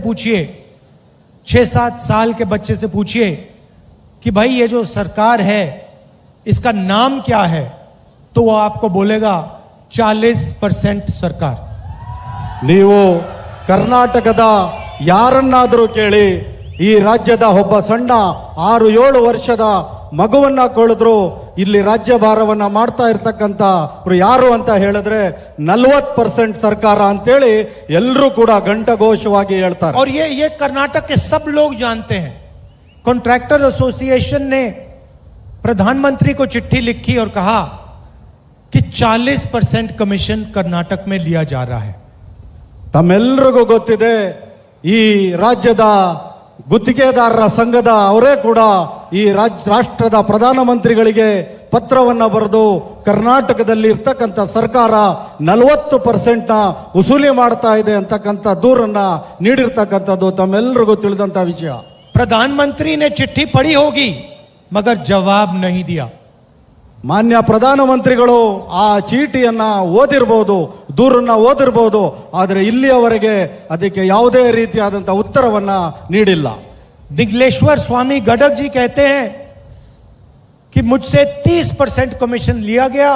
पूछिए, 6-7 साल के बच्चे से पूछिए कि भाई ये जो सरकार है इसका नाम क्या है, तो वो आपको बोलेगा 40% सरकार। ನೀವು ಕರ್ನಾಟಕದ ಯಾರನ್ನಾದರೂ ಕೇಳಿ, ಈ ರಾಜ್ಯದ ಒಬ್ಬ ಸಣ್ಣ 6-7 ವರ್ಷದ ಮಗುವನ್ನ ಕೇಳಿದ್ರು ಇಲ್ಲಿ ರಾಜ್ಯಭಾರವನ್ನ ಮಾಡ್ತಾ ಇರ್ತಕ್ಕಂಥ ಯಾರು ಅಂತ ಹೇಳಿದ್ರೆ 40% ಸರ್ಕಾರ ಅಂತೇಳಿ ಎಲ್ಲರೂ ಕೂಡ ಘಂಟಘೋಷವಾಗಿ ಹೇಳ್ತಾರೆ. और ये कर्नाटक के सब लोग जानते हैं। कॉन्ट्रैक्टर एसोसिएशन ने प्रधानमंत्री को चिट्ठी लिखी और कहा कि 40% कमीशन कर्नाटक में लिया जा रहा है। ತಮ್ಮೆಲ್ಲರಿಗೂ ಗೊತ್ತಿದೆ, ಈ ರಾಜ್ಯದ ಗುತ್ತಿಗೆದಾರರ ಸಂಘದ ಅವರೇ ಕೂಡ ಈ ರಾಷ್ಟ್ರದ ಪ್ರಧಾನಮಂತ್ರಿಗಳಿಗೆ ಪತ್ರವನ್ನ ಬರೆದು ಕರ್ನಾಟಕದಲ್ಲಿ ಇರ್ತಕ್ಕಂಥ ಸರ್ಕಾರ 40% ವಸೂಲಿ ಮಾಡ್ತಾ ಇದೆ ಅಂತಕ್ಕಂಥ ದೂರನ್ನ ನೀಡಿರ್ತಕ್ಕಂಥದ್ದು ತಮ್ಮೆಲ್ಲರಿಗೂ ತಿಳಿದಂತ ವಿಷಯ. प्रधानमंत्री ने चिट्ठी पढ़ी होगी मगर जवाब नहीं दिया। ಮಾನ್ಯ ಪ್ರಧಾನಮಂತ್ರಿಗಳು ಆ ಚೀಟಿಯನ್ನ ಓದಿರಬಹುದು, ದೂರನ್ನ ಓದಿರಬಹುದು, ಆದರೆ ಇಲ್ಲಿಯವರೆಗೆ ಅದಕ್ಕೆ ಯಾವುದೇ ರೀತಿಯಾದಂತಹ ಉತ್ತರವನ್ನ ನೀಡಿಲ್ಲ. दिग्लेश्वर स्वामी गडक जी कहते हैं कि मुझसे 30% कमीशन लिया गया,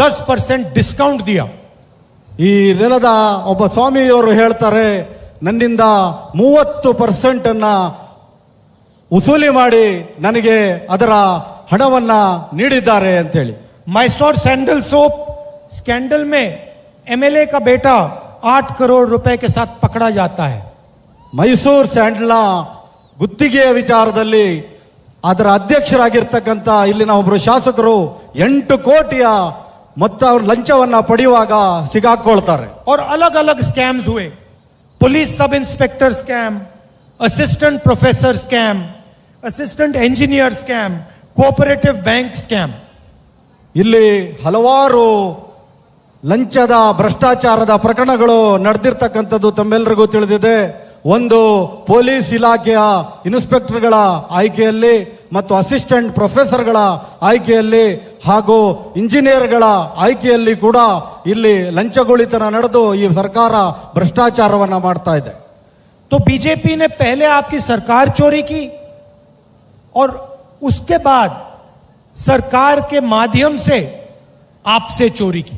10% डिस्काउंट दिया। ಈ ನೆಲದ ಒಬ್ಬ ಸ್ವಾಮಿಯವರು ಹೇಳ್ತಾರೆ, ನನ್ನಿಂದ 30% ಅನ್ನ ವಸೂಲಿ ಮಾಡಿ ನನಗೆ ಅದರ ಹಣವನ್ನ ನೀಡಿದ್ದಾರೆ ಅಂತೇಳಿ. मैसोर सैंडल सोप स्कैंडल में एमएलए का बेटा 8 करोड़ रुपए के साथ पकड़ा जाता है। ಮೈಸೂರು ಸ್ಯಾಂಡಲ್ನ ಗುತ್ತಿಗೆಯ ವಿಚಾರದಲ್ಲಿ ಅದರ ಅಧ್ಯಕ್ಷರಾಗಿರ್ತಕ್ಕಂಥ ಇಲ್ಲಿನ ಒಬ್ಬರು ಶಾಸಕರು 8 ಕೋಟಿಯ ಮೊತ್ತ ಲಂಚವನ್ನ ಪಡೆಯುವಾಗ ಸಿಗಾಕೊಳ್ತಾರೆ. और अलग अलग स्कैम्स हुए, police sub inspector scam, assistant professor scam, assistant engineer scam, cooperative bank scam. ಇಲ್ಲಿ ಹಲವಾರು ಲಂಚದ ಭ್ರಷ್ಟಾಚಾರದ ಪ್ರಕರಣಗಳು ನಡೆದಿರ್ತಕ್ಕಂಥದ್ದು ತಮ್ಮೆಲ್ಲರಿಗೂ ತಿಳಿದಿದೆ. ಒಂದು ಪೊಲೀಸ್ ಇಲಾಖೆಯ ಇನ್ಸ್ಪೆಕ್ಟರ್ಗಳ ಆಯ್ಕೆಯಲ್ಲಿ ಮತ್ತು ಅಸಿಸ್ಟೆಂಟ್ ಪ್ರೊಫೆಸರ್ಗಳ ಆಯ್ಕೆಯಲ್ಲಿ ಹಾಗೂ ಇಂಜಿನಿಯರ್ಗಳ ಆಯ್ಕೆಯಲ್ಲಿ ಕೂಡ ಇಲ್ಲಿ ಲಂಚಗೊಳಿತನ ನಡೆದು ಈ ಸರ್ಕಾರ ಭ್ರಷ್ಟಾಚಾರವನ್ನ ಮಾಡ್ತಾ ಇದೆ. तो बीजेपी ने पहले आपकी सरकार चोरी की और उसके बाद सरकार के माध्यम से आपसे चोरी की.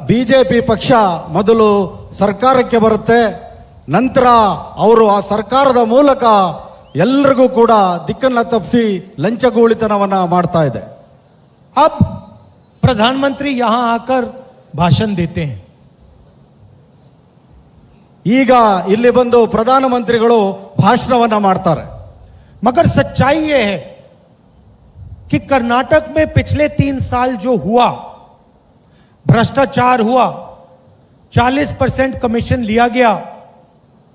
ಬಿಜೆಪಿ ಪಕ್ಷ ಮೊದಲು ಸರ್ಕಾರಕ್ಕೆ ಬರುತ್ತೆ, ನಂತರ ಅವರು ಆ ಸರ್ಕಾರದ ಮೂಲಕ ಎಲ್ಲರಿಗೂ ಕೂಡ ದಿಕ್ಕನ್ನ ತಪ್ಪಿಸಿ ಲಂಚಗೂಳಿತನವನ್ನ ಮಾಡ್ತಾ ಇದೆ. अब प्रधानमंत्री यहां आकर भाषण देते हैं. ಈಗ ಇಲ್ಲಿ ಬಂದು ಪ್ರಧಾನಮಂತ್ರಿಗಳು ಭಾಷಣವನ್ನ ಮಾಡ್ತಾರೆ. मगर सच्चाई यह है कि कर्नाटक में पिछले 3 साल जो हुआ, भ्रष्टाचार हुआ, 40% कमीशन लिया गया,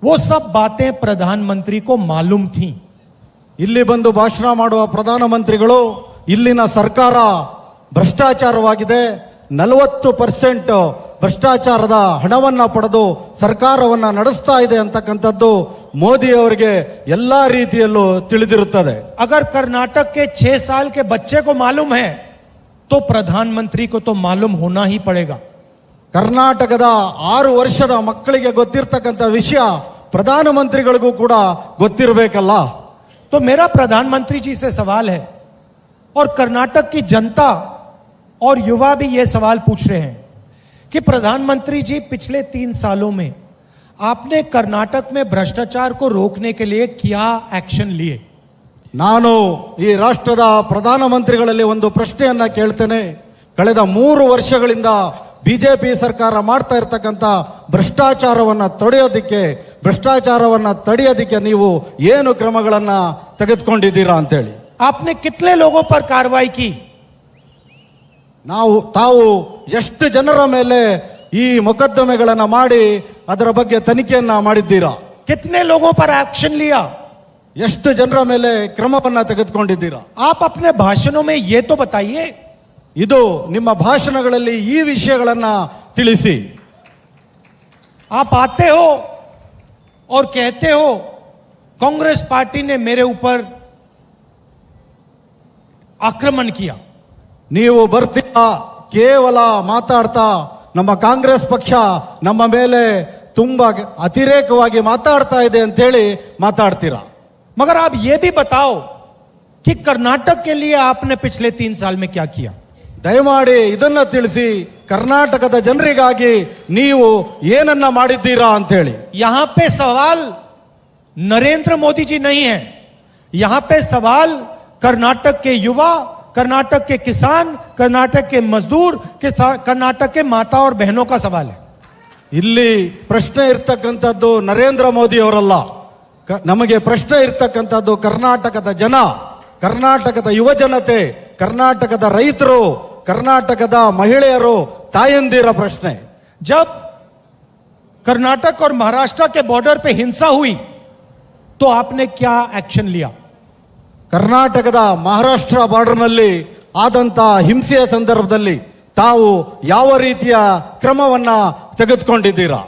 वो सब बातें प्रधानमंत्री को मालूम थी. ಇಲ್ಲಿ ಬಂದು ಭಾಷಣ ಮಾಡುವ ಪ್ರಧಾನಮಂತ್ರಿಗಳು ಇಲ್ಲಿನ ಸರ್ಕಾರ ಭ್ರಷ್ಟಾಚಾರವಾಗಿದೆ, 40% ಭ್ರಷ್ಟಾಚಾರದ ಹಣವನ್ನ ಪಡೆದು ಸರ್ಕಾರವನ್ನ ನಡೆಸ್ತಾ ಇದೆ ಅಂತಕ್ಕಂಥದ್ದು ಮೋದಿ ಅವರಿಗೆ ಎಲ್ಲಾ ರೀತಿಯಲ್ಲೂ ತಿಳಿದಿರುತ್ತದೆ. अगर कर्नाटक के 6 साल के बच्चे को मालूम है तो प्रधानमंत्री को तो मालूम होना ही पड़ेगा. ಕರ್ನಾಟಕದ 6 ವರ್ಷದ ಮಕ್ಕಳಿಗೆ ಗೊತ್ತಿರತಕ್ಕಂಥ ವಿಷಯ ಪ್ರಧಾನಮಂತ್ರಿಗಳಿಗೂ ಕೂಡ ಗೊತ್ತಿರಬೇಕಲ್ಲ. तो मेरा प्रधानमंत्री जी से सवाल है, और कर्नाटक की जनता और युवा भी ये सवाल पूछ रहे हैं कि प्रधानमंत्री जी पिछले 3 सालों में आपने कर्नाटक में भ्रष्टाचार को रोकने के लिए क्या एक्शन लिए? ನಾನು ಈ ರಾಷ್ಟ್ರದ ಪ್ರಧಾನಮಂತ್ರಿಗಳಲ್ಲಿ ಒಂದು ಪ್ರಶ್ನೆಯನ್ನ ಕೇಳ್ತೇನೆ. ಕಳೆದ 3 ವರ್ಷಗಳಿಂದ ಬಿಜೆಪಿ ಸರ್ಕಾರ ಮಾಡ್ತಾ ಇರ್ತಕ್ಕಂಥ ಭ್ರಷ್ಟಾಚಾರವನ್ನ ತಡೆಯೋದಿಕ್ಕೆ ನೀವು ಏನು ಕ್ರಮಗಳನ್ನ ತೆಗೆದುಕೊಂಡಿದ್ದೀರಾ ಅಂತೇಳಿ. आपने कितने लोगों पर कार्रवाई की? ತಾವು ಎಷ್ಟು ಜನರ ಮೇಲೆ ಈ ಮೊಕದ್ದಮೆಗಳನ್ನ ಮಾಡಿ ಅದರ ಬಗ್ಗೆ ತನಿಖೆಯನ್ನ ಮಾಡಿದ್ದೀರಾ? कितने लोगों पर एक्शन लिया? ಎಷ್ಟು ಜನರ ಮೇಲೆ ಕ್ರಮವನ್ನ ತೆಗೆದುಕೊಂಡಿದ್ದೀರಾ? आप अपने भाषणों में ये तो बताइए. ಇದು ನಿಮ್ಮ ಭಾಷಣಗಳಲ್ಲಿ ಈ ವಿಷಯಗಳನ್ನ ತಿಳಿಸಿ. आप आते हो और कहते हो कांग्रेस पार्टी ने मेरे ऊपर आक्रमण किया. ನೀವು ಬರ್ತೀರಾ, ಕೇವಲ ಮಾತಾಡ್ತಾ ನಮ್ಮ ಕಾಂಗ್ರೆಸ್ ಪಕ್ಷ ನಮ್ಮ ಮೇಲೆ ತುಂಬಾ ಅತಿರೇಕವಾಗಿ ಮಾತಾಡ್ತಾ ಇದೆ ಅಂತ ಹೇಳಿ ಮಾತಾಡ್ತೀರಾ. मगर आप ये भी बताओ कि कर्नाटक के लिए आपने पिछले 3 साल में क्या किया. ದಯಮಾಡಿ ಇದನ್ನ ತಿಳಿಸಿ, ಕರ್ನಾಟಕದ ಜನರಿಗಾಗಿ ನೀವು ಏನನ್ನ ಮಾಡಿದ್ದೀರಾ ಅಂತ ಹೇಳಿ. यहां पे सवाल नरेंद्र मोदी जी नहीं है, यहां पे सवाल कर्नाटक के युवा, कर्नाटक के किसान, कर्नाटक के मजदूर, कर्नाटक के माता और बहनों का सवाल है. ಇಲ್ಲಿ ಪ್ರಶ್ನೆ ಇರ್ತಕ್ಕಂಥದ್ದು ನರೇಂದ್ರ ಮೋದಿ ಅವರಲ್ಲ. ನಮಗೆ ಪ್ರಶ್ನೆ ಇರ್ತಕ್ಕಂಥದ್ದು ಕರ್ನಾಟಕದ ಜನ, ಕರ್ನಾಟಕದ ಯುವ ಜನತೆ, ಕರ್ನಾಟಕದ ರೈತರು, ಕರ್ನಾಟಕದ ಮಹಿಳೆಯರು, ತಾಯಂದಿರ ಪ್ರಶ್ನೆ. जब कर्नाटक और महाराष्ट्र के बॉर्डर पे हिंसा हुई तो आपने क्या एक्शन लिया. ಕರ್ನಾಟಕದ ಮಹಾರಾಷ್ಟ್ರ ಬಾರ್ಡರ್ನಲ್ಲಿ ಆದಂತ ಹಿಂಸೆಯ ಸಂದರ್ಭದಲ್ಲಿ ತಾವು ಯಾವ ರೀತಿಯ ಕ್ರಮವನ್ನ ತೆಗೆದುಕೊಂಡಿದ್ದೀರಾ.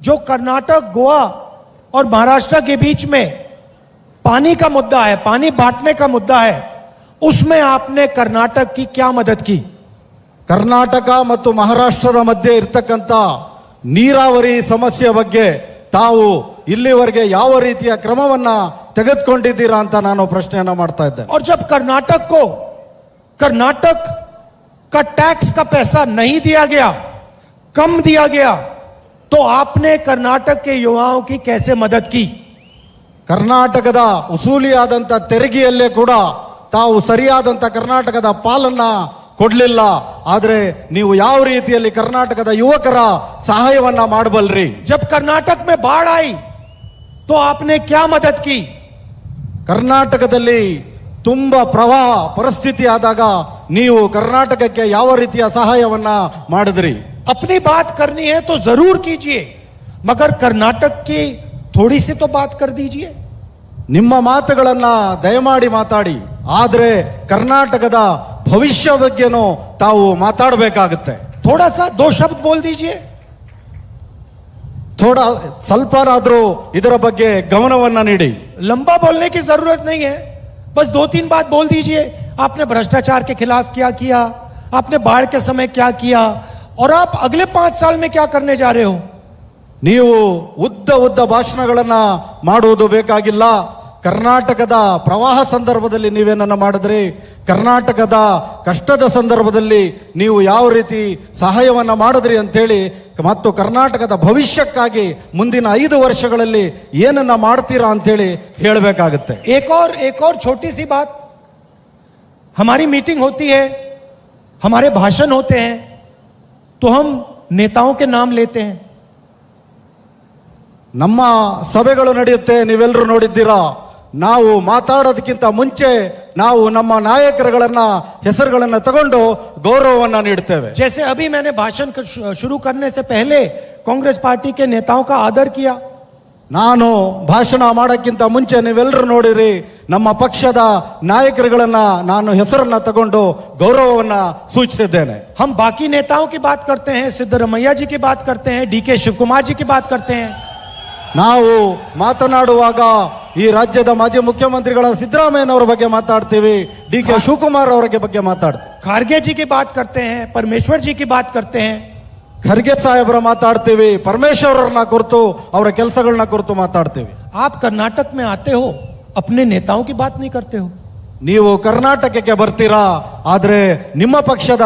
जो कर्नाटक, गोवा और महाराष्ट्र के बीच में पानी का मुद्दा है, पानी बांटने का मुद्दा है, उसमें आपने कर्नाटक की क्या मदद की. ಕರ್ನಾಟಕ ಮತ್ತು ಮಹಾರಾಷ್ಟ್ರದ ಮಧ್ಯೆ ಇರ್ತಕ್ಕಂಥ ನೀರಾವರಿ ಸಮಸ್ಯೆ ಬಗ್ಗೆ ತಾವು ಇಲ್ಲಿವರೆಗೆ ಯಾವ ರೀತಿಯ ಕ್ರಮವನ್ನ ತೆಗೆದುಕೊಂಡಿದ್ದೀರಾ ಅಂತ ನಾನು ಪ್ರಶ್ನೆಯನ್ನ ಮಾಡ್ತಾ ಇದ್ದೆ. और जब कर्नाटक को कर्नाटक का टैक्स का पैसा नहीं दिया गया, कम दिया गया, तो आपने कर्नाटक के युवाओं की कैसे मदद की. ಕರ್ನಾಟಕದ ಉಸೂಲಿಯಾದಂತ ತೆರಿಗೆಯಲ್ಲೇ ಕೂಡ ತಾವು ಸರಿಯಾದಂತ ಕರ್ನಾಟಕದ ಪಾಲನ್ನ ಕೊಡ್ಲಿಲ್ಲ. ಆದ್ರೆ ನೀವು ಯಾವ ರೀತಿಯಲ್ಲಿ ಕರ್ನಾಟಕದ ಯುವಕರ ಸಹಾಯವನ್ನ ಮಾಡಬಲ್ರಿ. जब कर्नाटक में बाढ़ आई तो आपने क्या मदद की. ಕರ್ನಾಟಕದಲ್ಲಿ ತುಂಬಾ ಪ್ರವಾಹ ಪರಿಸ್ಥಿತಿ ಆದಾಗ ನೀವು ಕರ್ನಾಟಕಕ್ಕೆ ಯಾವ ರೀತಿಯ ಸಹಾಯವನ್ನ ಮಾಡಿದ್ರಿ. अपनी बात करनी है तो जरूर कीजिए, मगर कर्नाटक की थोड़ी सी तो बात कर दीजिए. ನಿಮ್ಮ ಮಾತುಗಳನ್ನ ದಯಮಾಡಿ ಮಾತಾಡಿ, ಆದ್ರೆ ಕರ್ನಾಟಕದ ಭವಿಷ್ಯ ಬಗ್ಗೆನೂ ತಾವು ಮಾತಾಡಬೇಕಾಗುತ್ತೆ. थोड़ा सा 2 शब्द बोल दीजिए. ಸ್ವಲ್ಪನಾದ್ರೂ ಇದರ ಬಗ್ಗೆ ಗಮನವನ್ನ ನೀಡಿ. लंबा बोलने की जरूरत नहीं है, बस 2-3 बात बोल दीजिए. आपने भ्रष्टाचार के खिलाफ क्या किया, आपने बाढ़ के समय क्या किया, और आप अगले 5 साल में क्या करने जा रहे हो. ನೀವು ಉದ್ದ ಭಾಷಣಗಳನ್ನ ಮಾಡುವುದು ಬೇಕಾಗಿಲ್ಲ. ಕರ್ನಾಟಕದ ಪ್ರವಾಹ ಸಂದರ್ಭದಲ್ಲಿ ನೀವೇನನ್ನ ಮಾಡಿದ್ರಿ, ಕರ್ನಾಟಕದ ಕಷ್ಟದ ಸಂದರ್ಭದಲ್ಲಿ ನೀವು ಯಾವ ರೀತಿ ಸಹಾಯವನ್ನ ಮಾಡಿದ್ರಿ ಅಂತೇಳಿ, ಮತ್ತು ಕರ್ನಾಟಕದ ಭವಿಷ್ಯಕ್ಕಾಗಿ ಮುಂದಿನ 5 ವರ್ಷಗಳಲ್ಲಿ ಏನನ್ನ ಮಾಡ್ತೀರಾ ಅಂತೇಳಿ ಹೇಳಬೇಕಾಗುತ್ತೆ. एक और छोटी सी बात, हमारी मीटिंग होती है, हमारे भाषण होते हैं, तो हम नेताओं के नाम लेते हैं. ನಮ್ಮ ಸಭೆಗಳು ನಡೆಯುತ್ತೆ, ನೀವೆಲ್ಲರೂ ನೋಡಿದ್ದೀರಾ. ನಾವು ಮಾತಾಡೋದಕ್ಕಿಂತ ಮುಂಚೆ ನಾವು ನಮ್ಮ ನಾಯಕರುಗಳನ್ನ ಹೆಸರುಗಳನ್ನ ತಗೊಂಡು ಗೌರವವನ್ನ ನೀಡ್ತೇವೆ. जैसे अभी मैंने भाषण शुरू करने से पहले कांग्रेस पार्टी के नेताओं का आदर किया. ನಾನು ಭಾಷಣ ಮಾಡೋಕ್ಕಿಂತ ಮುಂಚೆ ನೀವೆಲ್ಲರೂ ನೋಡಿರಿ, ನಮ್ಮ ಪಕ್ಷದ ನಾಯಕರುಗಳನ್ನ ನಾನು ಹೆಸರನ್ನ ತಗೊಂಡು ಗೌರವವನ್ನ ಸೂಚಿಸಿದ್ದೇನೆ. हम बाकी नेताओं की बात करते हैं, सिद्धरमैया जी की बात करते हैं, डीके शिवकुमार जी की बात करते हैं. ನಾವು ಮಾತನಾಡುವಾಗ ಈ ರಾಜ್ಯದ ಮಾಜಿ ಮುಖ್ಯಮಂತ್ರಿಗಳ ಸಿದ್ದರಾಮಯ್ಯನವರ ಬಗ್ಗೆ ಮಾತಾಡ್ತೀವಿ, ಡಿಕೆ ಶಿವಕುಮಾರ್ ಅವರ ಬಗ್ಗೆ ಮಾತಾಡ್ತೀವಿ, खारगे जी की बात करते हैं, परमेश्वर जी की बात करते हैं. ಖರ್ಗೆ ಸಾಹೇಬರ ಮಾತಾಡ್ತೀವಿ, ಪರಮೇಶ್ವರರನ್ನ ಕುರಿತು ಅವರ ಕೆಲಸಗಳನ್ನ ಕುರಿತು ಮಾತಾಡ್ತೀವಿ. आप कर्नाटक में आते हो, अपने नेताओं की बात नहीं करते हो. ನೀವು ಕರ್ನಾಟಕಕ್ಕೆ ಬರ್ತೀರಾ, ಆದ್ರೆ ನಿಮ್ಮ ಪಕ್ಷದ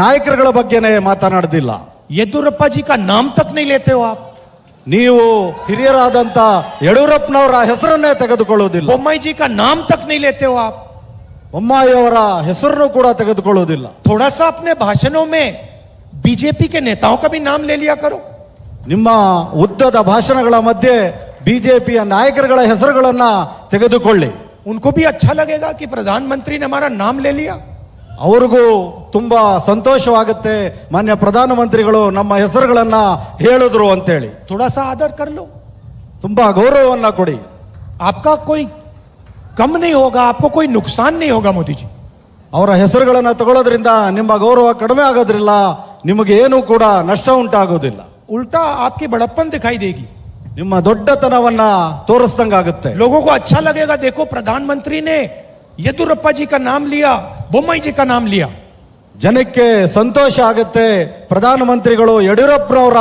ನಾಯಕರುಗಳ ಬಗ್ಗೆನೇ ಮಾತನಾಡೋದಿಲ್ಲ. येदुरप्पा जी का नाम तक नहीं लेते हो आप. ನೀವು ಹಿರಿಯರಾದಂತ ಯಡಿಯೂರಪ್ಪನವರ ಹೆಸರನ್ನೇ ತೆಗೆದುಕೊಳ್ಳುವುದಿಲ್ಲ. बोम्मई जी का नाम तक नहीं लेते हो आप. ಬೊಮ್ಮಾಯಿಯವರ ಹೆಸರನ್ನು ಕೂಡ ತೆಗೆದುಕೊಳ್ಳುವುದಿಲ್ಲ. थोड़ा सा अपने भाषणों में बीजेपी के नेताओं का भी नाम ले लिया करो. ನಿಮ್ಮ ಉದ್ದದ ಭಾಷಣಗಳ ಮಧ್ಯೆ ಬಿಜೆಪಿಯ ನಾಯಕರುಗಳ ಹೆಸರುಗಳನ್ನ ತೆಗೆದುಕೊಳ್ಳಿ. उनको भी अच्छा लगेगा कि प्रधानमंत्री ने हमारा नाम ले लिया. ಅವ್ರಿಗೂ ತುಂಬಾ ಸಂತೋಷವಾಗುತ್ತೆ, ಮಾನ್ಯ ಪ್ರಧಾನಮಂತ್ರಿಗಳು ನಮ್ಮ ಹೆಸರುಗಳನ್ನ ಹೇಳಿದ್ರು ಅಂತೇಳಿ. थोड़ा सा आदर कर लो. ತುಂಬಾ ಗೌರವವನ್ನ ಕೊಡಿ. आपका कोई कम नहीं होगा, आपको कोई नुकसान नहीं होगा. मोदी जी, ಅವರ ಹೆಸರುಗಳನ್ನ ತಗೊಳ್ಳೋದ್ರಿಂದ ನಿಮ್ಮ ಗೌರವ ಕಡಿಮೆ ಆಗೋದ್ರಿಲ್ಲ, ನಿಮಗೆ ಏನೂ ಕೂಡ ನಷ್ಟ ಉಂಟಾಗೋದಿಲ್ಲ. उल्टा आपकी बड़प्पन दिखाई देगी. ನಿಮ್ಮ ದೊಡ್ಡತನವನ್ನ ತೋರಿಸ್ದಂಗಾಗುತ್ತೆ. लोगों को अच्छा लगेगा, देखो प्रधानमंत्री ने येदुरप्पा जी का नाम लिया, बोम्मई जी का नाम लिया. ಜನಕ್ಕೆ ಸಂತೋಷ ಆಗುತ್ತೆ, ಪ್ರಧಾನಮಂತ್ರಿಗಳು ಯಡಿಯೂರಪ್ಪನವರ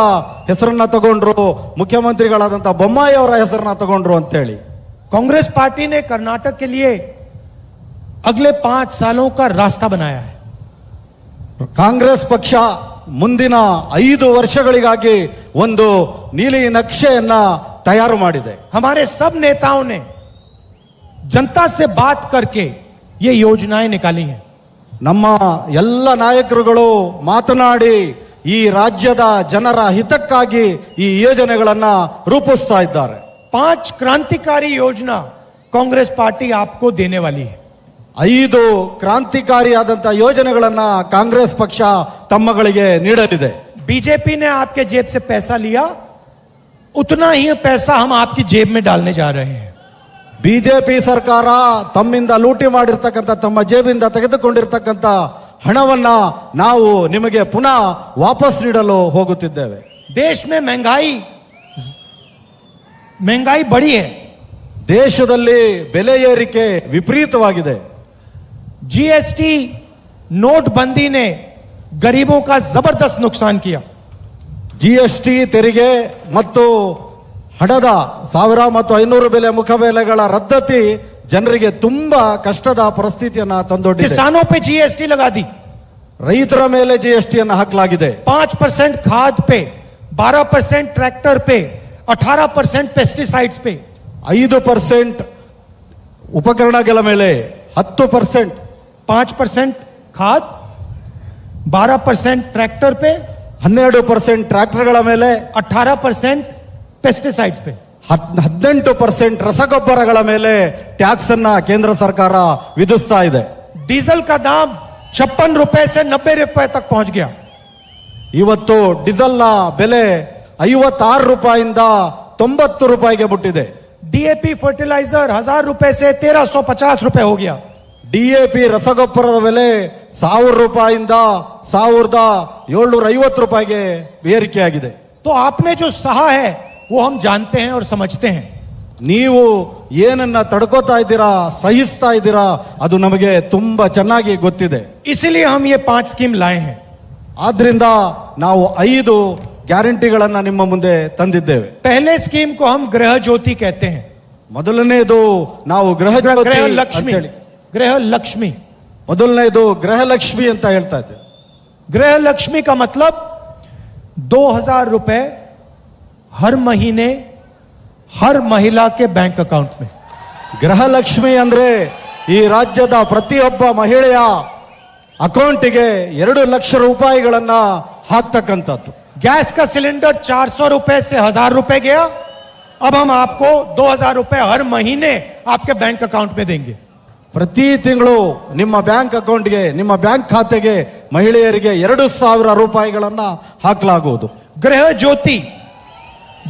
ಹೆಸರನ್ನ ತಗೊಂಡ್ರು, ಮುಖ್ಯಮಂತ್ರಿಗಳಾದಂತಹ ಬೊಮ್ಮಾಯಿ ಅವರ ಹೆಸರನ್ನ ತಗೊಂಡ್ರು ಅಂತೇಳಿ. कांग्रेस पार्टी ने कर्नाटक के लिए अगले 5 सालों का रास्ता बनाया है. ಕಾಂಗ್ರೆಸ್ ಪಕ್ಷ ಮುಂದಿನ 5 ವರ್ಷಗಳಿಗಾಗಿ ಒಂದು ನೀಲಿ ನಕ್ಷೆಯನ್ನ ತಯಾರು ಮಾಡಿದೆ. हमारे सब नेताओं ने जनता से बात करके ये योजनाएं निकाली हैं. ನಮ್ಮ ಎಲ್ಲ ನಾಯಕರುಗಳು ಮಾತನಾಡಿ ಈ ರಾಜ್ಯದ ಜನರ ಹಿತಕ್ಕಾಗಿ ಈ ಯೋಜನೆಗಳನ್ನ ರೂಪಿಸ್ತಾ ಇದ್ದಾರೆ. 5 क्रांतिकारी योजना कांग्रेस पार्टी आपको देने वाली है. 5 ಕ್ರಾಂತಿಕಾರಿಯಾದಂತಹ ಯೋಜನೆಗಳನ್ನ ಕಾಂಗ್ರೆಸ್ ಪಕ್ಷ ತಮ್ಮಗಳಿಗೆ ನೀಡಲಿದೆ. बीजेपी ने आपके जेब से पैसा लिया, उतना ही पैसा हम आपकी जेब में डालने जा रहे हैं. ಬಿಜೆಪಿ ಸರ್ಕಾರ ತಮ್ಮಿಂದ ಲೂಟಿ ಮಾಡಿರ್ತಕ್ಕಂಥ, ತಮ್ಮ ಜೇಬಿಂದ ತೆಗೆದುಕೊಂಡಿರ್ತಕ್ಕಂಥ ಹಣವನ್ನ ನಾವು ನಿಮಗೆ ಪುನಃ ವಾಪಸ್ ನೀಡಲು ಹೋಗುತ್ತಿದ್ದೇವೆ. देश में महंगाई बढ़ी है. ದೇಶದಲ್ಲಿ ಬೆಲೆ ಏರಿಕೆ ವಿಪರೀತವಾಗಿದೆ. जीएसटी नोटबंदी ने गरीबों का जबरदस्त नुकसान किया. ಜಿಎಸ್ಟಿ ತೆರಿಗೆ ಮತ್ತು ಹಣದ 1000 ಮತ್ತು 500 ಬೆಲೆ ಮುಖಬೆಲೆಗಳ ರದ್ದತಿ ಜನರಿಗೆ ತುಂಬಾ ಕಷ್ಟದ ಪರಿಸ್ಥಿತಿಯನ್ನ ತಂದೊಡ್ಡಿದೆ. किसानों पे जीएसटी लगा दी. ರೈತರ ಮೇಲೆ ಜಿಎಸ್ಟಿಯನ್ನು ಹಾಕಲಾಗಿದೆ. 5% खाद पे, 12% ट्रैक्टर पे, 18% पेस्टिसाइड्स पे, 5% ಉಪಕರಣಗಳ ಮೇಲೆ, 10%, 5% खाद, 12% ट्रैक्टर पे, 12% ಟ್ರ್ಯಾಕ್ಟರ್ಗಳ ಮೇಲೆ, 18% पेस्टिसाइड्स पे. 18% ರಸಗೊಬ್ಬರಗಳ ಮೇಲೆ ಟ್ಯಾಕ್ಸ್ ಅನ್ನ ಕೇಂದ್ರ ಸರ್ಕಾರ ವಿಧಿಸ್ತಾ ಇದೆ. डीजल का दाम 56 रुपए से 90 रुपए तक पहुंच गया. ಇವತ್ತು ಡೀಸೆಲ್ನ ಬೆಲೆ 56 ರೂಪಾಯಿಂದ 90 ರೂಪಾಯಿಗೆ ಮುಟ್ಟಿದೆ. डीएपी फर्टिलाइजर 1000 रुपए से 1350 रुपए हो गया. ಡಿಎಪಿ ರಸಗೊಬ್ಬರದ ಬೆಲೆ 1000 ರೂಪಾಯಿಂದ 1750 ರೂಪಾಯಿಗೆ ಏರಿಕೆಯಾಗಿದೆ. तो आपने जो सहा है वो हम जानते हैं और समझते हैं. ನೀವು ಏನನ್ನ ತಡ್ಕೋತಾ ಇದ್ದೀರಾ, ಸಹಿಸ್ತಾ ಇದ್ದೀರಾ, ಅದು ನಮಗೆ ತುಂಬಾ ಚೆನ್ನಾಗಿ ಗೊತ್ತಿದೆ. इसलिए हम ये 5 स्कीम लाए हैं. ಆದ್ರಿಂದ ನಾವು 5 ಗ್ಯಾರಂಟಿಗಳನ್ನ ನಿಮ್ಮ ಮುಂದೆ ತಂದಿದ್ದೇವೆ. पहले स्कीम को हम गृह ज्योति कहते हैं. ಮೊದಲನೇದು ನಾವು ಗೃಹ लक्ष्मी. ಮೊದಲನೇದು ಗೃಹಲಕ್ಷ್ಮಿ ಅಂತ ಹೇಳ್ತಾ ಇದ್ದೇವೆ. गृह लक्ष्मी का मतलब 2000 रुपए हर महीने हर महिला के बैंक अकाउंट में. ಗೃಹಲಕ್ಷ್ಮಿ ಅಂದ್ರೆ ಈ ರಾಜ್ಯದ ಪ್ರತಿಯೊಬ್ಬ ಮಹಿಳೆಯ ಅಕೌಂಟಿಗೆ 2 ಲಕ್ಷ ರೂಪಾಯಿಗಳನ್ನ ಹಾಕ್ತಕ್ಕಂಥದ್ದು. गैस का सिलेंडर 400 रुपए से 1000 रुपए गया, अब हम आपको 2000 रुपए हर महीने आपके बैंक अकाउंट में देंगे. ಪ್ರತಿ ತಿಂಗಳು ನಿಮ್ಮ ಬ್ಯಾಂಕ್ ಅಕೌಂಟ್ಗೆ, ನಿಮ್ಮ ಬ್ಯಾಂಕ್ ಖಾತೆಗೆ ಮಹಿಳೆಯರಿಗೆ 2000 ರೂಪಾಯಿಗಳನ್ನ ಹಾಕಲಾಗುವುದು. गृह ज्योति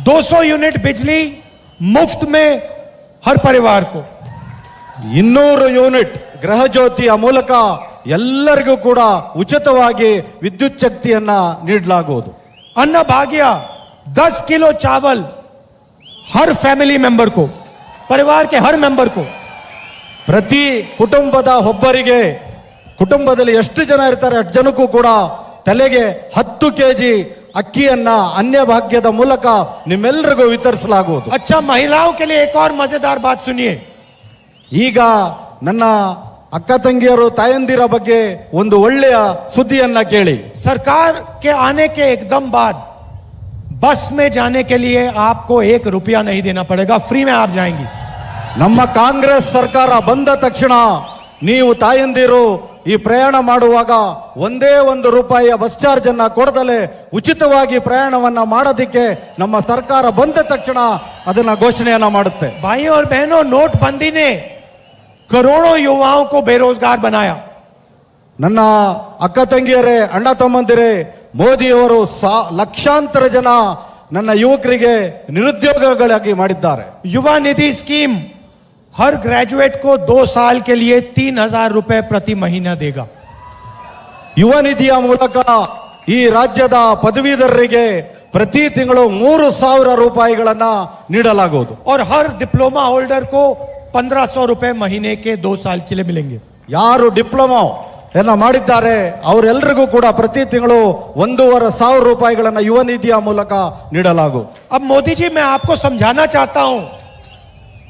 200 यूनिट बिजली मुफ्त में हर परिवार को. 200 ಯೂನಿಟ್ ಗೃಹ ಜ್ಯೋತಿಯ ಮೂಲಕ ಎಲ್ಲರಿಗೂ ಕೂಡ ಉಚಿತವಾಗಿ ವಿದ್ಯುತ್ ಶಕ್ತಿಯನ್ನ ನೀಡಲಾಗುವುದು. अन्न भाग्य 10 किलो चावल हर फैमिली मेंबर को, परिवार के हर मेंबर को. ಪ್ರತಿ ಕುಟುಂಬದ ಒಬ್ಬರಿಗೆ, ಕುಟುಂಬದಲ್ಲಿ ಎಷ್ಟು ಜನ ಇರ್ತಾರೆ ಅಷ್ಟು ಜನಕ್ಕೂ ಕೂಡ ತಲೆಗೆ 10 ಕೆಜಿ ಅಕ್ಕಿಯನ್ನ ಅನ್ನ ಭಾಗ್ಯದ ಮೂಲಕ ನಿಮ್ಮೆಲ್ಲರಿಗೂ ವಿತರಿಸಲಾಗುವುದು. अच्छा, महिलाओं के लिए एक और मजेदार बात सुनिए. ಈಗ ನನ್ನ ಅಕ್ಕ ತಂಗಿಯರು, ತಾಯಂದಿರ ಬಗ್ಗೆ ಒಂದು ಒಳ್ಳೆಯ ಸುದ್ದಿಯನ್ನ ಕೇಳಿ. सरकार के आने के एकदम बाद बस में जाने के लिए आपको 1 रुपया नहीं देना पड़ेगा, फ्री में आप जाएंगी. ನಮ್ಮ ಕಾಂಗ್ರೆಸ್ ಸರ್ಕಾರ ಬಂದ ತಕ್ಷಣ ನೀವು ತಾಯಂದಿರು ಈ ಪ್ರಯಾಣ ಮಾಡುವಾಗ 1 ರೂಪಾಯಿಯ ಬಸ್ ಚಾರ್ಜ್ ಅನ್ನ ಕೊಡದಲೆ ಉಚಿತವಾಗಿ ಪ್ರಯಾಣವನ್ನ ಮಾಡೋದಕ್ಕೆ ನಮ್ಮ ಸರ್ಕಾರ ಬಂದ ತಕ್ಷಣ ಅದನ್ನ ಘೋಷಣೆಯನ್ನ ಮಾಡುತ್ತೆ. भाइयों और बहनों, नोटबंदी ने करोड़ों युवाओं को बेरोजगार बनाया. ನನ್ನ ಅಕ್ಕ ತಂಗಿಯರೇ, ಅಣ್ಣ ತಮ್ಮಂದಿರೇ, ಮೋದಿಯವರು ಲಕ್ಷಾಂತರ ಜನ ನನ್ನ ಯುವಕರಿಗೆ ನಿರುದ್ಯೋಗಗಳಾಗಿ ಮಾಡಿದ್ದಾರೆ. युवा निधि स्कीम हर ग्रेजुएट को 2 साल के लिए 3000 रुपए प्रति महीना देगा. ಯುವ ನಿಧಿಯ ಮೂಲಕ ಈ ರಾಜ್ಯದ ಪದವೀಧರರಿಗೆ ಪ್ರತಿ ತಿಂಗಳು 3000 ರೂಪಾಯಿಗಳನ್ನ ನೀಡಲಾಗುವುದು. और हर डिप्लोमा होल्डर को 1500 रुपए महीने के 2 साल के लिए मिलेंगे. ಯಾರು ಡಿಪ್ಲೊಮಾ ಮಾಡಿದ್ದಾರೆ. ಅವರೆಲ್ಲರಿಗೂ ಕೂಡ ಪ್ರತಿ ತಿಂಗಳು 1,500 ರೂಪಾಯಿಗಳನ್ನ ಯುವ ನಿಧಿಯ ಮೂಲಕ ನೀಡಲಾಗುವುದು. अब मोदी जी मैं आपको समझाना चाहता हूं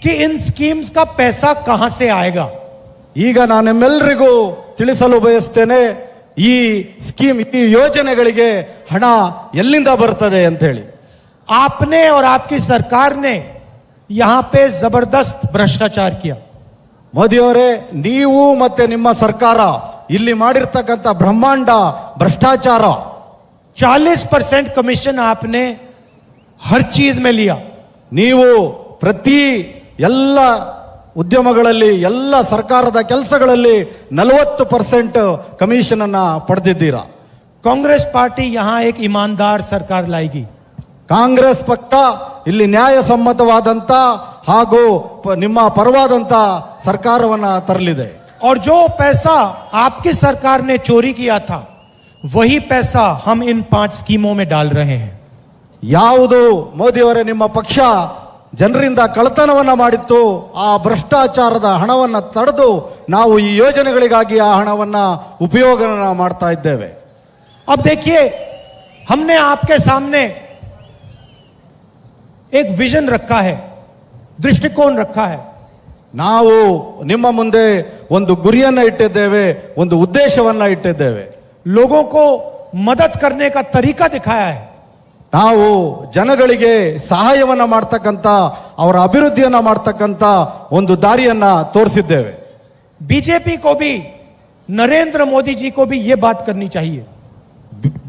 कि इन स्कीम्स का पैसा कहां से आएगा. ಈಗ ನಾನು ನಿಮ್ಮೆಲ್ಲರಿಗೂ ತಿಳಿಸಲು ಬಯಸ್ತೇನೆ, ಈ ಸ್ಕೀಮ್, ಈ ಯೋಜನೆಗಳಿಗೆ ಹಣ ಎಲ್ಲಿಂದ ಬರ್ತದೆ ಅಂತ ಹೇಳಿ. आपने और आपकी सरकार ने यहां पे जबरदस्त भ्रष्टाचार किया. ಮೋದಿಯವರೇ, ನೀವು ಮತ್ತೆ ನಿಮ್ಮ ಸರ್ಕಾರ ಇಲ್ಲಿ ಮಾಡಿರ್ತಕ್ಕಂಥ ಬ್ರಹ್ಮಾಂಡ ಭ್ರಷ್ಟಾಚಾರ. 40% ಕಮಿಷನ್ आपने हर चीज में लिया. ನೀವು ಪ್ರತಿ ಎಲ್ಲ ಉದ್ಯಮಗಳಲ್ಲಿ, ಎಲ್ಲ ಸರ್ಕಾರದ ಕೆಲಸಗಳಲ್ಲಿ 40% ಕಮಿಷನ್ ಅನ್ನ ಪಡೆದಿದ್ದೀರಾ. कांग्रेस पार्टी यहां एक ईमानदार सरकार लाएगी. ಕಾಂಗ್ರೆಸ್ ಪಕ್ಷ ಇಲ್ಲಿ ನ್ಯಾಯಸಮ್ಮತವಾದಂತ ಹಾಗೂ ನಿಮ್ಮ ಪರವಾದಂತ ಸರ್ಕಾರವನ್ನ ತರಲಿದೆ. और जो पैसा आपकी सरकार ने चोरी किया था वही पैसा हम इन 5 स्कीमों में डाल रहे हैं. ಯಾವುದು ಮೋದಿಯವರೇ ನಿಮ್ಮ ಪಕ್ಷ ಜನರಿಂದ ಕಳ್ಳತನವನ್ನ ಮಾಡಿತ್ತು, ಆ ಭ್ರಷ್ಟಾಚಾರದ ಹಣವನ್ನ ತಡೆದು ನಾವು ಈ ಯೋಜನೆಗಳಿಗಾಗಿ ಆ ಹಣವನ್ನ ಉಪಯೋಗ ಮಾಡ್ತಾ ಇದ್ದೇವೆ. अब देखिए, हमने आपके सामने एक विजन रखा है, दृष्टिकोण रखा है. ನಾವು ನಿಮ್ಮ ಮುಂದೆ ಒಂದು ಗುರಿಯನ್ನ ಇಟ್ಟಿದ್ದೇವೆ, ಒಂದು ಉದ್ದೇಶವನ್ನ ಇಟ್ಟಿದ್ದೇವೆ. लोगों को मदद करने का तरीका दिखाया है. ನಾವು ಜನಗಳಿಗೆ ಸಹಾಯವನ್ನ ಮಾಡ್ತಕ್ಕಂಥ, ಅವರ ಅಭಿವೃದ್ಧಿಯನ್ನ ಮಾಡ್ತಕ್ಕಂಥ ಒಂದು ದಾರಿಯನ್ನ ತೋರಿಸಿದ್ದೇವೆ. बीजेपी को भी, नरेंद्र मोदी जी को भी ये बात करनी चाहिए.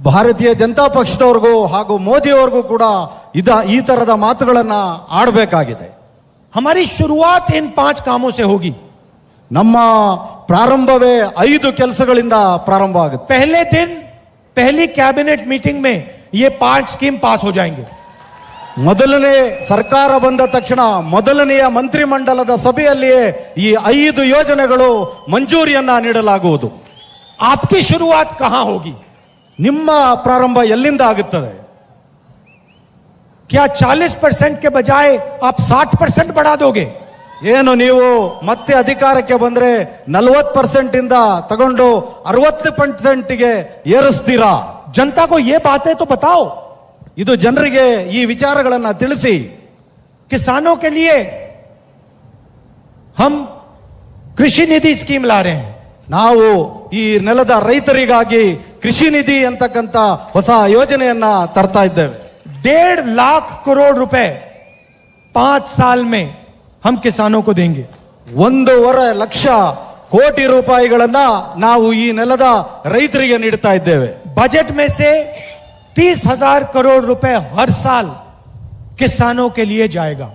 ಭಾರತೀಯ ಜನತಾ ಪಕ್ಷದವ್ರಿಗೂ ಹಾಗೂ ಮೋದಿಯವ್ರಿಗೂ ಕೂಡ ಈ ತರದ ಮಾತುಗಳನ್ನ ಆಡಬೇಕಾಗಿದೆ. हमारी शुरुआत इन 5 कामों से होगी. ನಮ್ಮ ಪ್ರಾರಂಭವೇ 5 ಕೆಲಸಗಳಿಂದ ಪ್ರಾರಂಭ ಆಗುತ್ತೆ. पहले दिन पहली कैबिनेट मीटिंग में ये 5 स्कीम पास हो जाएंगे. ಮೊದಲನೇ ಸರ್ಕಾರ ಬಂದ ತಕ್ಷಣ ಮೊದಲನೆಯ ಮಂತ್ರಿಮಂಡಲದ ಸಭೆಯಲ್ಲಿಯೇ ಈ 5 ಯೋಜನೆಗಳು ಮಂಜೂರಿಯನ್ನ ನೀಡಲಾಗುವುದು. आपकी शुरुआत कहां होगी? ನಿಮ್ಮ ಪ್ರಾರಂಭ ಎಲ್ಲಿಂದ ಆಗುತ್ತದೆ? क्या 40% के बजाय आप 60% बढ़ा दोगे? ಏನು ನೀವು ಮತ್ತೆ ಅಧಿಕಾರಕ್ಕೆ ಬಂದ್ರೆ 40% ಇಂದ ತಗೊಂಡು 60%ಗೆ ಏರಿಸ್ತೀರಾ? जनता को ये बातें तो बताओ. ಇದು ಜನರಿಗೆ ಈ ವಿಚಾರಗಳನ್ನ ತಿಳಿಸಿ. किसानों के लिए हम कृषि निधि स्कीम ला रहे हैं. ನಾವು ಈ ನೆಲದ ರೈತರಿಗಾಗಿ ಕೃಷಿ ನಿಧಿ ಅಂತಕ್ಕಂಥ ಹೊಸ ಯೋಜನೆಯನ್ನ ತರ್ತಾ ಇದ್ದೇವೆ. 1.5 लाख करोड़ रुपए 5 साल में हम किसानों को देंगे. 1.5 ಲಕ್ಷ ಕೋಟಿ ರೂಪಾಯಿಗಳನ್ನ ನಾವು ಈ ನೆಲದ ರೈತರಿಗೆ ನೀಡ್ತಾ ಇದ್ದೇವೆ. बजट में से 30,000 करोड़ रुपए हर साल किसानों के लिए जाएगा.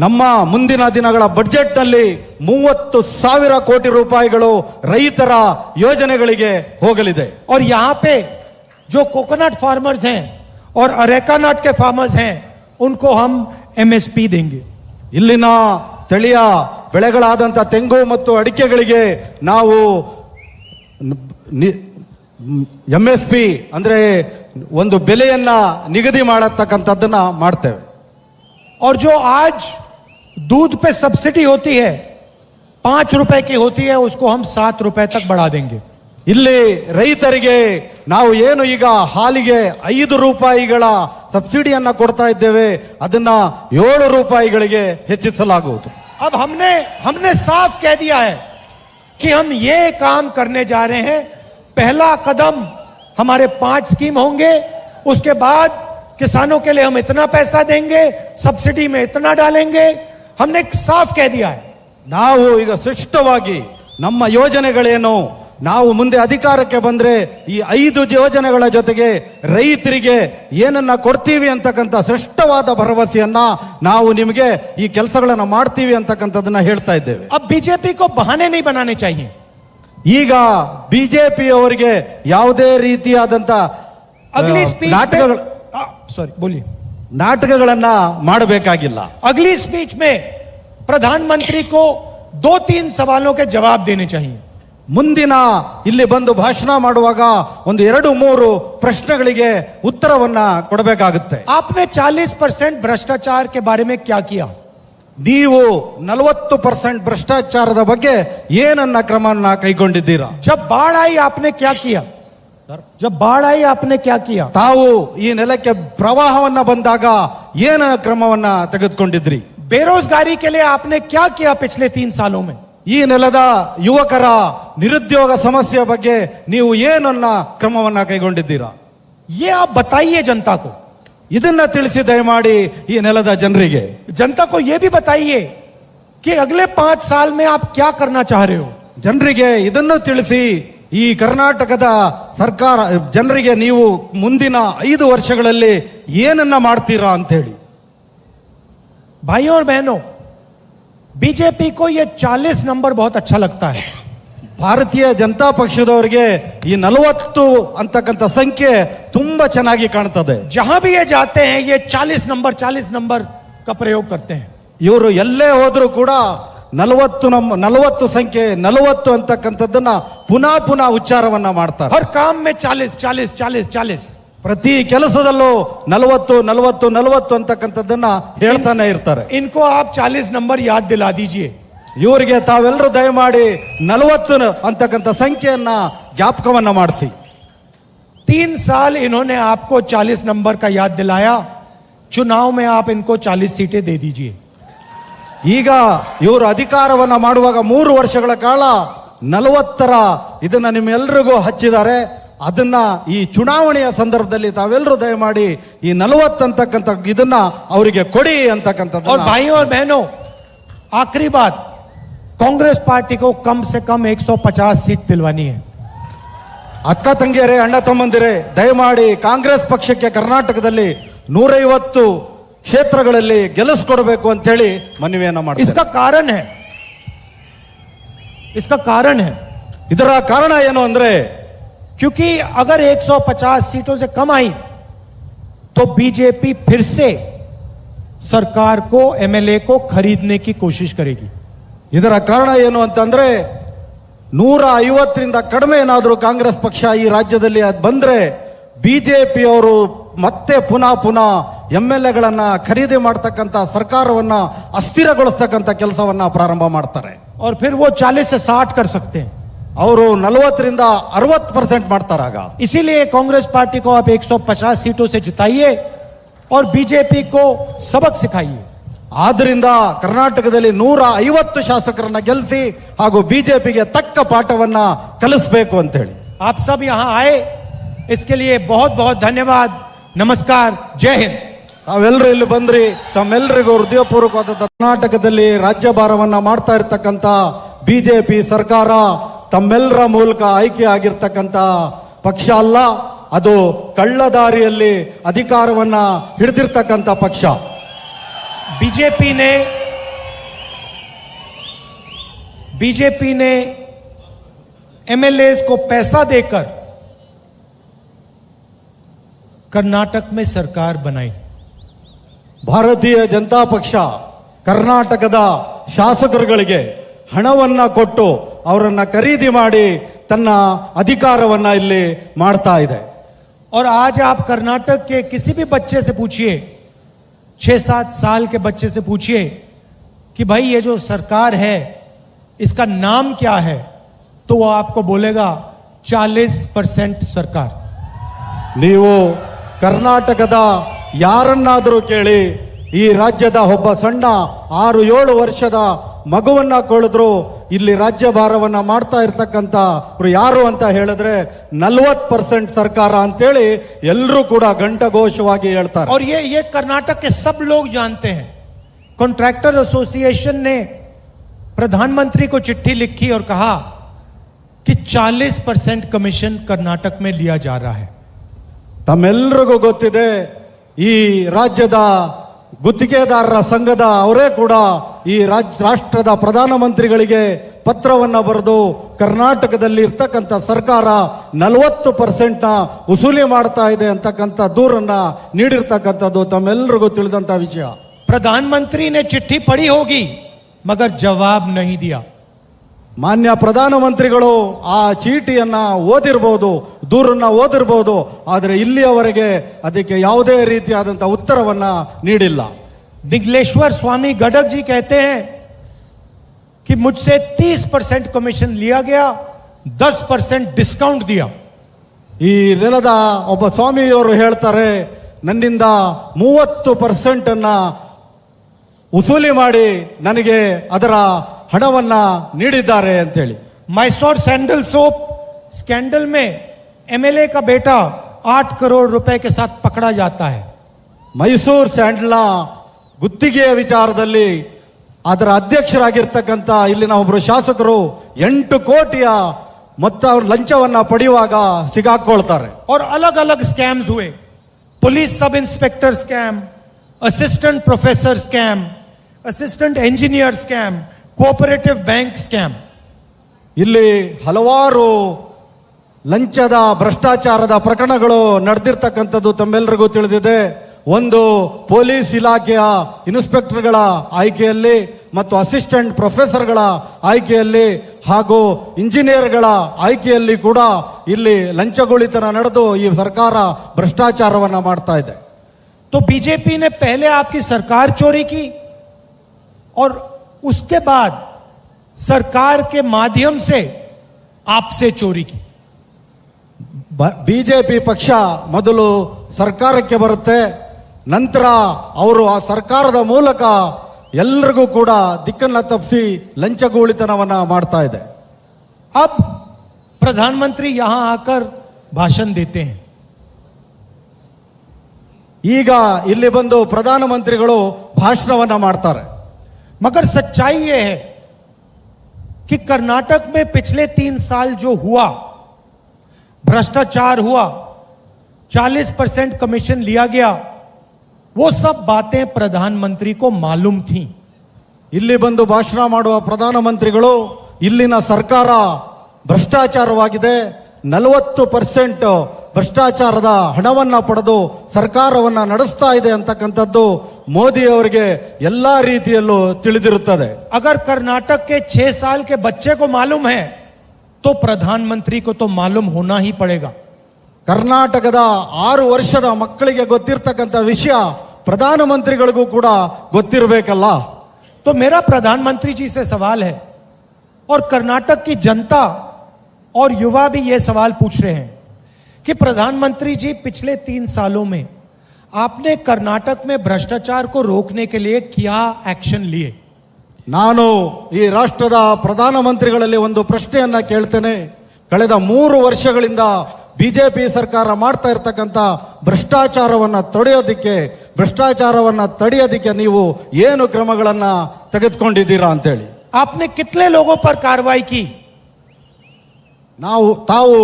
ನಮ್ಮ ಮುಂದಿನ ದಿನಗಳ ಬಜೆಟ್ ನಲ್ಲಿ 30,000 ಕೋಟಿ ರೂಪಾಯಿಗಳು ರೈತರ ಯೋಜನೆಗಳಿಗೆ ಹೋಗಲಿದೆ. और यहां पे जो कोकोनट फार्मर्स हैं और अरेका नट के फार्मर्स हैं उनको हम एमएसपी देंगे. ಇಲ್ಲಿನ ಸ್ಥಳೀಯ ಬೆಳೆಗಳಾದಂಥ ತೆಂಗು ಮತ್ತು ಅಡಿಕೆಗಳಿಗೆ ನಾವು MSP ಅಂದ್ರೆ ಒಂದು ಬೆಲೆಯನ್ನ ನಿಗದಿ ಮಾಡತಕ್ಕಂಥದ್ದನ್ನ ಮಾಡ್ತೇವೆ. और जो आज दूध पे सब्सिडी होती है 5 रुपए की होती है, उसको हम 7 रुपए तक बढ़ा देंगे. ಇಲ್ಲಿ ರೈತರಿಗೆ ನಾವು ಏನು ಈಗ ಹಾಲಿಗೆ 5 ರೂಪಾಯಿಗಳ ಸಬ್ಸಿಡಿಯನ್ನ ಕೊಡ್ತಾ ಇದ್ದೇವೆ, ಅದನ್ನ 7 ರೂಪಾಯಿಗಳಿಗೆ ಹೆಚ್ಚಿಸಲಾಗುವುದು. अब हमने साफ कह दिया है कि हम ये काम करने जा रहे हैं. पहला कदम हमारे 5 स्कीम होंगे, उसके बाद किसानों के लिए हम इतना पैसा देंगे, सब्सिडी में इतना डालेंगे. हमने साफ कह दिया है. ನಾವು ಈಗ ಸ್ಪಷ್ಟವಾಗಿ ನಮ್ಮ ಯೋಜನೆಗಳೇನು, ನಾವು ಮುಂದೆ ಅಧಿಕಾರಕ್ಕೆ ಬಂದ್ರೆ ಈ 5 ಯೋಜನೆಗಳ ಜೊತೆಗೆ ರೈತರಿಗೆ ಏನನ್ನ ಕೊಡ್ತೀವಿ ಅಂತಕ್ಕಂಥ ಸ್ಪಷ್ಟವಾದ ಭರವಸೆಯನ್ನ ನಾವು ನಿಮಗೆ ಈ ಕೆಲಸಗಳನ್ನ ಮಾಡ್ತೀವಿ ಅಂತಕ್ಕಂಥದ್ದನ್ನ ಹೇಳ್ತಾ ಇದ್ದೇವೆ. अब बीजेपी को बहाने नहीं बनाने चाहिए. ಈಗ ಬಿಜೆಪಿ ಅವರಿಗೆ ಯಾವುದೇ ರೀತಿಯಾದಂತ अगली स्पीच सॉरी बोलिए ನಾಟಕಗಳನ್ನ ಮಾಡಬೇಕಾಗಿಲ್ಲ. अगली स्पीच में प्रधानमंत्री को 2-3 सवालों के जवाब देने चाहिए. ಮುಂದಿನ ಇಲ್ಲಿ ಬಂದು ಭಾಷಣ ಮಾಡುವಾಗ ಒಂದು 2-3 ಪ್ರಶ್ನೆಗಳಿಗೆ ಉತ್ತರವನ್ನ ಕೊಡಬೇಕಾಗುತ್ತೆ. आपने 40% भ्रष्टाचार के बारे में क्या किया? ನೀವು 40% ಭ್ರಷ್ಟಾಚಾರದ ಬಗ್ಗೆ ಏನನ್ನ ಕ್ರಮವನ್ನ ಕೈಗೊಂಡಿದ್ದೀರಾ? जब बाढ़ आई आपने क्या किया? जब बाढ़ आई आपने क्या किया? ತಾವು ಈ ನೆಲಕ್ಕೆ ಪ್ರವಾಹವನ್ನ ಬಂದಾಗ ಏನ ಕ್ರಮವನ್ನ ತೆಗೆದುಕೊಂಡಿದ್ರಿ? बेरोजगारी के लिए आपने क्या किया पिछले 3 सालों में? ಈ ನೆಲದ ಯುವಕರ ನಿರುದ್ಯೋಗ ಸಮಸ್ಯೆ ಬಗ್ಗೆ ನೀವು ಏನನ್ನ ಕ್ರಮವನ್ನ ಕೈಗೊಂಡಿದ್ದೀರಾ? ये आप बताइए जनता को। ಇದನ್ನ ತಿಳಿಸಿ ದಯಮಾಡಿ ಈ ನೆಲದ ಜನರಿಗೆ. जनता को यह भी बताइए कि अगले 5 साल में आप क्या करना चाह रहे हो। ಜನರಿಗೆ ಇದನ್ನು ತಿಳಿಸಿ ಈ ಕರ್ನಾಟಕದ ಸರ್ಕಾರ ಜನರಿಗೆ ನೀವು ಮುಂದಿನ 5 ವರ್ಷಗಳಲ್ಲಿ ಏನನ್ನ ಮಾಡ್ತೀರಾ ಅಂತ ಹೇಳಿ. भाइयों और बहनों, बीजेपी को यह 40 नंबर बहुत अच्छा लगता है। ಭಾರತೀಯ ಜನತಾ ಪಕ್ಷದವರಿಗೆ ಈ 40 ಅಂತಕ್ಕಂಥ ಸಂಖ್ಯೆ ತುಂಬಾ ಚೆನ್ನಾಗಿ ಕಾಣ್ತದೆ. जहां भी ये जाते हैं ये 40 नंबर का प्रयोग करते हैं। ಇವರು ಎಲ್ಲೇ ಹೋದ್ರೂ ಕೂಡ 40 ಸಂಖ್ಯೆ 40 ಅಂತಕ್ಕಂಥದ್ದನ್ನ ಪುನಃ ಉಚ್ಚಾರವನ್ನ ಮಾಡ್ತಾರೆ. हर काम में 40 ಪ್ರತಿ ಕೆಲಸದಲ್ಲೂ 40 ಅಂತಕ್ಕಂಥದ್ದನ್ನ ಹೇಳ್ತಾನೆ ಇರ್ತಾರೆ. इनको आप 40 नंबर याद दिला दीजिए। ಇವರಿಗೆ ತಾವೆಲ್ಲರೂ ದಯಮಾಡಿ 40 ಅಂತಕ್ಕಂಥ ಸಂಖ್ಯೆಯನ್ನ ಜ್ಞಾಪಕವನ್ನ ಮಾಡಿಸಿ. 3 साल इन्होंने आपको 40 नंबर का याद दिलाया, चुनाव में आप इनको 40 सीटें दे दीजिए। ಈಗ ಇವರು ಅಧಿಕಾರವನ್ನ ಮಾಡುವಾಗ 3 ವರ್ಷಗಳ ಕಾಲ 40ರ ಇದನ್ನ ನಿಮ್ಮೆಲ್ಲರಿಗೂ ಹಚ್ಚಿದ್ದಾರೆ. ಅದನ್ನ ಈ ಚುನಾವಣೆಯ ಸಂದರ್ಭದಲ್ಲಿ ತಾವೆಲ್ಲರೂ ದಯಮಾಡಿ ಈ 40 ಅಂತಕ್ಕಂಥ ಇದನ್ನ ಅವರಿಗೆ ಕೊಡಿ ಅಂತಕ್ಕಂಥದ್ದು. और भाइयों और बहनों, आखिरी बात, कांग्रेस पार्टी को कम से कम 150 सीट दिलवानी है। ಅಕ್ಕ ತಂಗಿಯರೇ, ಅಣ್ಣ ತಮ್ಮಂದಿರೇ, ದಯಮಾಡಿ ಕಾಂಗ್ರೆಸ್ ಪಕ್ಷಕ್ಕೆ ಕರ್ನಾಟಕದಲ್ಲಿ 150 ಕ್ಷೇತ್ರಗಳಲ್ಲಿ ಗೆಲ್ಲಿಸ್ಕೊಡ್ಬೇಕು ಅಂತ ಹೇಳಿ ಮನವಿಯನ್ನ ಮಾಡ್ತಾರೆ. इसका कारण है ಇದರ ಕಾರಣ ಏನು ಅಂದ್ರೆ, क्योंकि अगर 150 सीटों से कम आई तो बीजेपी फिर से सरकार को, एमएलए को खरीदने की कोशिश करेगी। ಇದರ ಕಾರಣ ಏನು ಅಂತಂದ್ರೆ 150ರಿಂದ ಕಡಿಮೆ ಏನಾದರೂ ಕಾಂಗ್ರೆಸ್ ಪಕ್ಷ ಈ ರಾಜ್ಯದಲ್ಲಿ ಅದು ಬಂದ್ರೆ ಬಿಜೆಪಿ ಅವರು ಮತ್ತೆ ಪುನಃ ಎಂಎಲ್ಎಗಳನ್ನ ಖರೀದಿ ಮಾಡತಕ್ಕಂತ ಸರ್ಕಾರವನ್ನ ಅಸ್ಥಿರಗೊಳಿಸತಕ್ಕಂತ ಕೆಲಸವನ್ನ ಪ್ರಾರಂಭ ಮಾಡ್ತಾರೆ. और फिर वो 40 से 60 कर सकते हैं। ಅವರು 40ರಿಂದ 60% ಮಾಡ್ತಾರಾಗ. इसीलिए कांग्रेस पार्टी को आप 150 सीटों से जिताइए और बीजेपी को सबक सिखाइए। ಆದ್ರಿಂದ ಕರ್ನಾಟಕದಲ್ಲಿ 150 ಶಾಸಕರನ್ನ ಗೆಲ್ಲಿಸಿ ಹಾಗೂ ಬಿಜೆಪಿಗೆ ತಕ್ಕ ಪಾಠವನ್ನ ಕಲಿಸಬೇಕು ಅಂತ ಹೇಳಿ. आप सब यहां आए, इसके लिए बहुत बहुत धन्यवाद। नमस्कार, जय हिंद। ತಾವೆಲ್ಲರೂ ಇಲ್ಲಿ ಬಂದ್ರಿ, ತಮ್ಮೆಲ್ಲರಿಗೂ ಹೃದಯಪೂರ್ವಕವಾದ ಕರ್ನಾಟಕದಲ್ಲಿ ರಾಜ್ಯಭಾರವನ್ನ ಮಾಡ್ತಾ ಇರ್ತಕ್ಕಂಥ ಬಿಜೆಪಿ ಸರ್ಕಾರ ತಮ್ಮೆಲ್ಲರ ಮೂಲಕ ಆಯ್ಕೆ ಆಗಿರ್ತಕ್ಕಂಥ ಪಕ್ಷ ಅಲ್ಲ, ಅದು ಕಳ್ಳದಾರಿಯಲ್ಲಿ ಅಧಿಕಾರವನ್ನ ಹಿಡಿದಿರ್ತಕ್ಕಂಥ ಪಕ್ಷ. बीजेपी ने एमएलए को पैसा देकर कर्नाटक में सरकार बनाई। ಭಾರತೀಯ ಜನತಾ ಪಕ್ಷ ಕರ್ನಾಟಕದ ಶಾಸಕರುಗಳಿಗೆ ಹಣವನ್ನ ಕೊಟ್ಟು ಅವರನ್ನ ಖರೀದಿ ಮಾಡಿ ತನ್ನ ಅಧಿಕಾರವನ್ನ ಇಲ್ಲಿ ಮಾಡ್ತಾ ಇದೆ. और आज आप कर्नाटक के किसी भी बच्चे से पूछिए, 6-7 साल के बच्चे से पूछिए कि भाई ये जो सरकार है इसका नाम क्या है, तो वो आपको बोलेगा 40% सरकार। ನೀವು ಕರ್ನಾಟಕದ ಯಾರನ್ನಾದರೂ ಕೇಳಿ, ಈ ರಾಜ್ಯದ ಒಬ್ಬ ಸಣ್ಣ 6-7 ವರ್ಷದ ಮಗುವನ್ನ ಕೊಳಿದ್ರು ಇಲ್ಲಿ ರಾಜ್ಯಭಾರವನ್ನ ಮಾಡ್ತಾ ಇರ್ತಕ್ಕಂಥ ಯಾರು ಅಂತ ಹೇಳಿದ್ರೆ 40% ಸರ್ಕಾರ ಅಂತೇಳಿ ಎಲ್ಲರೂ ಕೂಡ ಘಂಟಘೋಷವಾಗಿ ಹೇಳ್ತಾರೆ. और ये कर्नाटक के सब लोग जानते हैं। कॉन्ट्रैक्टर एसोसिएशन ने प्रधानमंत्री को चिट्ठी लिखी और कहा कि 40% कमीशन कर्नाटक में लिया जा रहा है। ತಮ್ಮೆಲ್ಲರಿಗೂ ಗೊತ್ತಿದೆ, ಈ ರಾಜ್ಯದ ಗುತ್ತಿಗೆದಾರರ ಸಂಘದ ಅವರೇ ಕೂಡ ಈ ರಾಷ್ಟ್ರದ ಪ್ರಧಾನಮಂತ್ರಿಗಳಿಗೆ ಪತ್ರವನ್ನ ಬರೆದು ಕರ್ನಾಟಕದಲ್ಲಿ ಇರ್ತಕ್ಕಂಥ ಸರ್ಕಾರ 40% ವಸೂಲಿ ಮಾಡ್ತಾ ಇದೆ ಅಂತಕ್ಕಂಥ ದೂರನ್ನ ನೀಡಿರ್ತಕ್ಕಂಥದ್ದು ತಮ್ಮೆಲ್ಲರಿಗೂ ತಿಳಿದಂತ ವಿಷಯ. प्रधानमंत्री ने चिट्ठी पढ़ी होगी मगर जवाब नहीं दिया। ಮಾನ್ಯ ಪ್ರಧಾನಮಂತ್ರಿಗಳು ಆ ಚೀಟಿಯನ್ನ ಓದಿರಬಹುದು, ದೂರನ್ನ ಓದಿರಬಹುದು, ಆದರೆ ಇಲ್ಲಿಯವರೆಗೆ ಅದಕ್ಕೆ ಯಾವುದೇ ರೀತಿಯಾದಂತಹ ಉತ್ತರವನ್ನ ನೀಡಿಲ್ಲ. दिग्लेश्वर स्वामी गडक जी कहते हैं कि मुझसे 30% कमीशन लिया गया, 10% डिस्काउंट दिया। ಈ ನೆಲದ ಒಬ್ಬ ಸ್ವಾಮಿಯವರು ಹೇಳ್ತಾರೆ, ನನ್ನಿಂದ 30% ಅನ್ನ ಉಸೂಲಿ ಮಾಡಿ ನನಗೆ ಅದರ ಹಣವನ್ನ ನೀಡಿದ್ದಾರೆ ಅಂತೇಳಿ। मैसोर सैंडल सोप स्कैंडल में एमएलए का बेटा 8 करोड़ रुपए के साथ पकड़ा जाता है। ಮೈಸೂರು ಸ್ಯಾಂಡಲ್ನ ಗುತ್ತಿಗೆಯ ವಿಚಾರದಲ್ಲಿ ಅದರ ಅಧ್ಯಕ್ಷರಾಗಿರ್ತಕ್ಕಂಥ ಇಲ್ಲಿನ ಒಬ್ಬರು ಶಾಸಕರು 8 ಕೋಟಿಯ ಮೊತ್ತ ಲಂಚವನ್ನ ಪಡೆಯುವಾಗ ಸಿಗಾಕೊಳ್ತಾರೆ। और अलग अलग स्कैम्स हुए, police sub inspector scam, assistant professor scam, assistant engineer scam, cooperative bank scam. ಇಲ್ಲಿ ಹಲವಾರು ಲಂಚದ ಭ್ರಷ್ಟಾಚಾರದ ಪ್ರಕರಣಗಳು ನಡೆದಿರ್ತಕ್ಕಂಥದ್ದು ತಮ್ಮೆಲ್ಲರಿಗೂ ತಿಳಿದಿದೆ। ಒಂದು ಪೊಲೀಸ್ ಇಲಾಖೆಯ ಇನ್ಸ್ಪೆಕ್ಟರ್ಗಳ ಆಯ್ಕೆಯಲ್ಲಿ ಮತ್ತು ಅಸಿಸ್ಟೆಂಟ್ ಪ್ರೊಫೆಸರ್ಗಳ ಆಯ್ಕೆಯಲ್ಲಿ ಹಾಗೂ ಇಂಜಿನಿಯರ್ಗಳ ಆಯ್ಕೆಯಲ್ಲಿ ಕೂಡ ಇಲ್ಲಿ ಲಂಚಗೊಳಿತನ ನಡೆದು ಈ ಸರ್ಕಾರ ಭ್ರಷ್ಟಾಚಾರವನ್ನ ಮಾಡ್ತಾ ಇದೆ। तो बीजेपी ने पहले आपकी सरकार चोरी की और उसके बाद सरकार के माध्यम से आपसे चोरी की। ಬಿಜೆಪಿ ಪಕ್ಷ ಮೊದಲು ಸರ್ಕಾರಕ್ಕೆ ಬರುತ್ತೆ, ನಂತರ ಅವರು ಆ ಸರ್ಕಾರದ ಮೂಲಕ ಎಲ್ಲರಿಗೂ ಕೂಡ ದಿಕ್ಕನ್ನ ತಪ್ಪಿಸಿ ಲಂಚಗೂಳಿತನವನ್ನ ಮಾಡ್ತಾ ಇದೆ। अब प्रधानमंत्री यहां आकर भाषण देते हैं। ಈಗ ಇಲ್ಲಿ ಬಂದು ಪ್ರಧಾನಮಂತ್ರಿಗಳು ಭಾಷಣವನ್ನ ಮಾಡ್ತಾರೆ। मगर सच्चाई यह है कि कर्नाटक में पिछले 3 साल जो हुआ, भ्रष्टाचार हुआ, 40% कमीशन लिया गया, वो सब बातें प्रधानमंत्री को मालूम थी। ಇಲ್ಲಿ ಬಂದು ಭಾಷಣ ಮಾಡುವ ಪ್ರಧಾನಮಂತ್ರಿಗಳು ಇಲ್ಲಿನ ಸರ್ಕಾರ ಭ್ರಷ್ಟಾಚಾರವಾಗಿದೆ, 40% ಭ್ರಷ್ಟಾಚಾರದ ಹಣವನ್ನ ಪಡೆದು ಸರ್ಕಾರವನ್ನ ನಡೆಸ್ತಾ ಇದೆ ಅಂತಕ್ಕಂಥದ್ದು ಮೋದಿ ಅವರಿಗೆ ಎಲ್ಲಾ ರೀತಿಯಲ್ಲೂ ತಿಳಿದಿರುತ್ತದೆ। अगर कर्नाटक के 6 साल के बच्चे को मालूम है तो प्रधानमंत्री को तो मालूम होना ही पड़ेगा। ಕರ್ನಾಟಕದ 6 ವರ್ಷದ ಮಕ್ಕಳಿಗೆ ಗೊತ್ತಿರತಕ್ಕಂಥ ವಿಷಯ ಪ್ರಧಾನಮಂತ್ರಿಗಳಿಗೂ ಕೂಡ ಗೊತ್ತಿರಬೇಕಲ್ಲ। तो मेरा प्रधानमंत्री जी से सवाल है, और कर्नाटक की जनता और युवा भी ये सवाल पूछ रहे हैं कि प्रधानमंत्री जी पिछले 3 सालों में आपने कर्नाटक में भ्रष्टाचार को रोकने के लिए क्या एक्शन लिए? ನಾನು ಈ ರಾಷ್ಟ್ರದ ಪ್ರಧಾನಮಂತ್ರಿಗಳಲ್ಲಿ ಒಂದು ಪ್ರಶ್ನೆಯನ್ನ ಕೇಳ್ತೇನೆ, ಕಳೆದ 3 ವರ್ಷಗಳಿಂದ ಬಿಜೆಪಿ ಸರ್ಕಾರ ಮಾಡ್ತಾ ಇರತಕ್ಕಂಥ ಭ್ರಷ್ಟಾಚಾರವನ್ನ ತಡೆಯೋದಿಕ್ಕೆ ನೀವು ಏನು ಕ್ರಮಗಳನ್ನ ತೆಗೆದುಕೊಂಡಿದ್ದೀರಾ ಅಂತೇಳಿ। आपने कितने लोगों पर कार्रवाई की? ತಾವು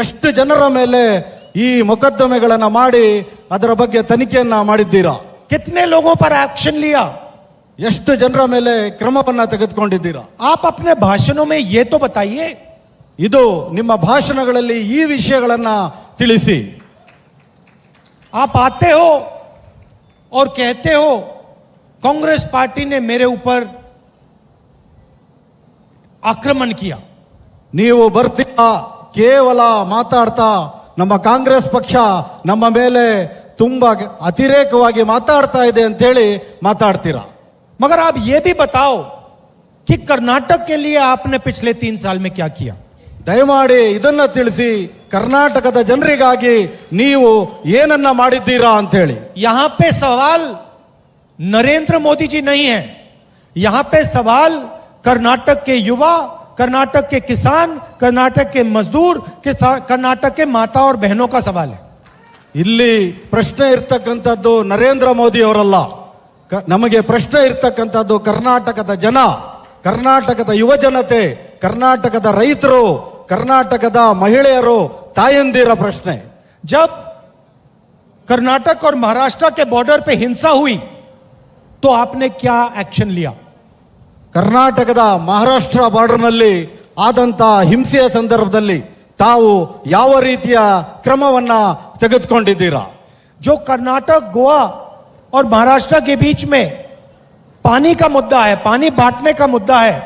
ಎಷ್ಟು ಜನರ ಮೇಲೆ ಈ ಮೊಕದ್ದಮೆಗಳನ್ನ ಮಾಡಿ ಅದರ ಬಗ್ಗೆ ತನಿಖೆಯನ್ನ ಮಾಡಿದ್ದೀರಾ? कितने लोगों पर एक्शन लिया? ಎಷ್ಟು ಜನರ ಮೇಲೆ ಕ್ರಮವನ್ನ ತೆಗೆದುಕೊಂಡಿದ್ದೀರಾ? आप अपने भाषणों में ये तो बताइए। ಇದು ನಿಮ್ಮ ಭಾಷಣಗಳಲ್ಲಿ ಈ ವಿಷಯಗಳನ್ನ ತಿಳಿಸಿ। आप आते हो और कहते हो कांग्रेस पार्टी ने मेरे ऊपर आक्रमण किया। ನೀವು ಬರ್ತೀರಾ, ಕೇವಲ ಮಾತಾಡ್ತಾ ನಮ್ಮ ಕಾಂಗ್ರೆಸ್ ಪಕ್ಷ ನಮ್ಮ ಮೇಲೆ ತುಂಬಾ ಅತಿರೇಕವಾಗಿ ಮಾತಾಡ್ತಾ ಇದೆ ಅಂತೇಳಿ ಮಾತಾಡ್ತೀರಾ। मगर आप ये भी बताओ कि कर्नाटक के लिए आपने पिछले 3 साल में क्या किया? ದಯಮಾಡಿ ಇದನ್ನ ತಿಳಿಸಿ, ಕರ್ನಾಟಕದ ಜನರಿಗಾಗಿ ನೀವು ಏನನ್ನ ಮಾಡಿದ್ದೀರಾ ಅಂತ ಹೇಳಿ। यहां पे सवाल नरेंद्र मोदी जी नहीं है, यहां पे सवाल कर्नाटक के युवा, कर्नाटक के किसान, कर्नाटक के मजदूर, कर्नाटक के माता और बहनों का सवाल है। ಇಲ್ಲಿ ಪ್ರಶ್ನೆ ಇರ್ತಕ್ಕಂಥದ್ದು ನರೇಂದ್ರ ಮೋದಿ ಅವರಲ್ಲ, ನಮಗೆ ಪ್ರಶ್ನೆ ಇರ್ತಕ್ಕಂಥದ್ದು ಕರ್ನಾಟಕದ ಜನ, ಕರ್ನಾಟಕದ ಯುವ ಜನತೆ, ಕರ್ನಾಟಕದ ರೈತರು, ಕರ್ನಾಟಕದ ಮಹಿಳೆಯರು, ತಾಯಂದಿರ ಪ್ರಶ್ನೆ। जब कर्नाटक और महाराष्ट्र के बॉर्डर पे हिंसा हुई तो आपने क्या एक्शन लिया? ಕರ್ನಾಟಕದ ಮಹಾರಾಷ್ಟ್ರ ಬಾರ್ಡರ್ನಲ್ಲಿ ಆದಂತ ಹಿಂಸೆಯ ಸಂದರ್ಭದಲ್ಲಿ ತಾವು ಯಾವ ರೀತಿಯ ಕ್ರಮವನ್ನ ತೆಗೆದುಕೊಂಡಿದ್ದೀರಾ? जो कर्नाटक, गोवा और महाराष्ट्र के बीच में पानी का मुद्दा है, पानी बांटने का मुद्दा है,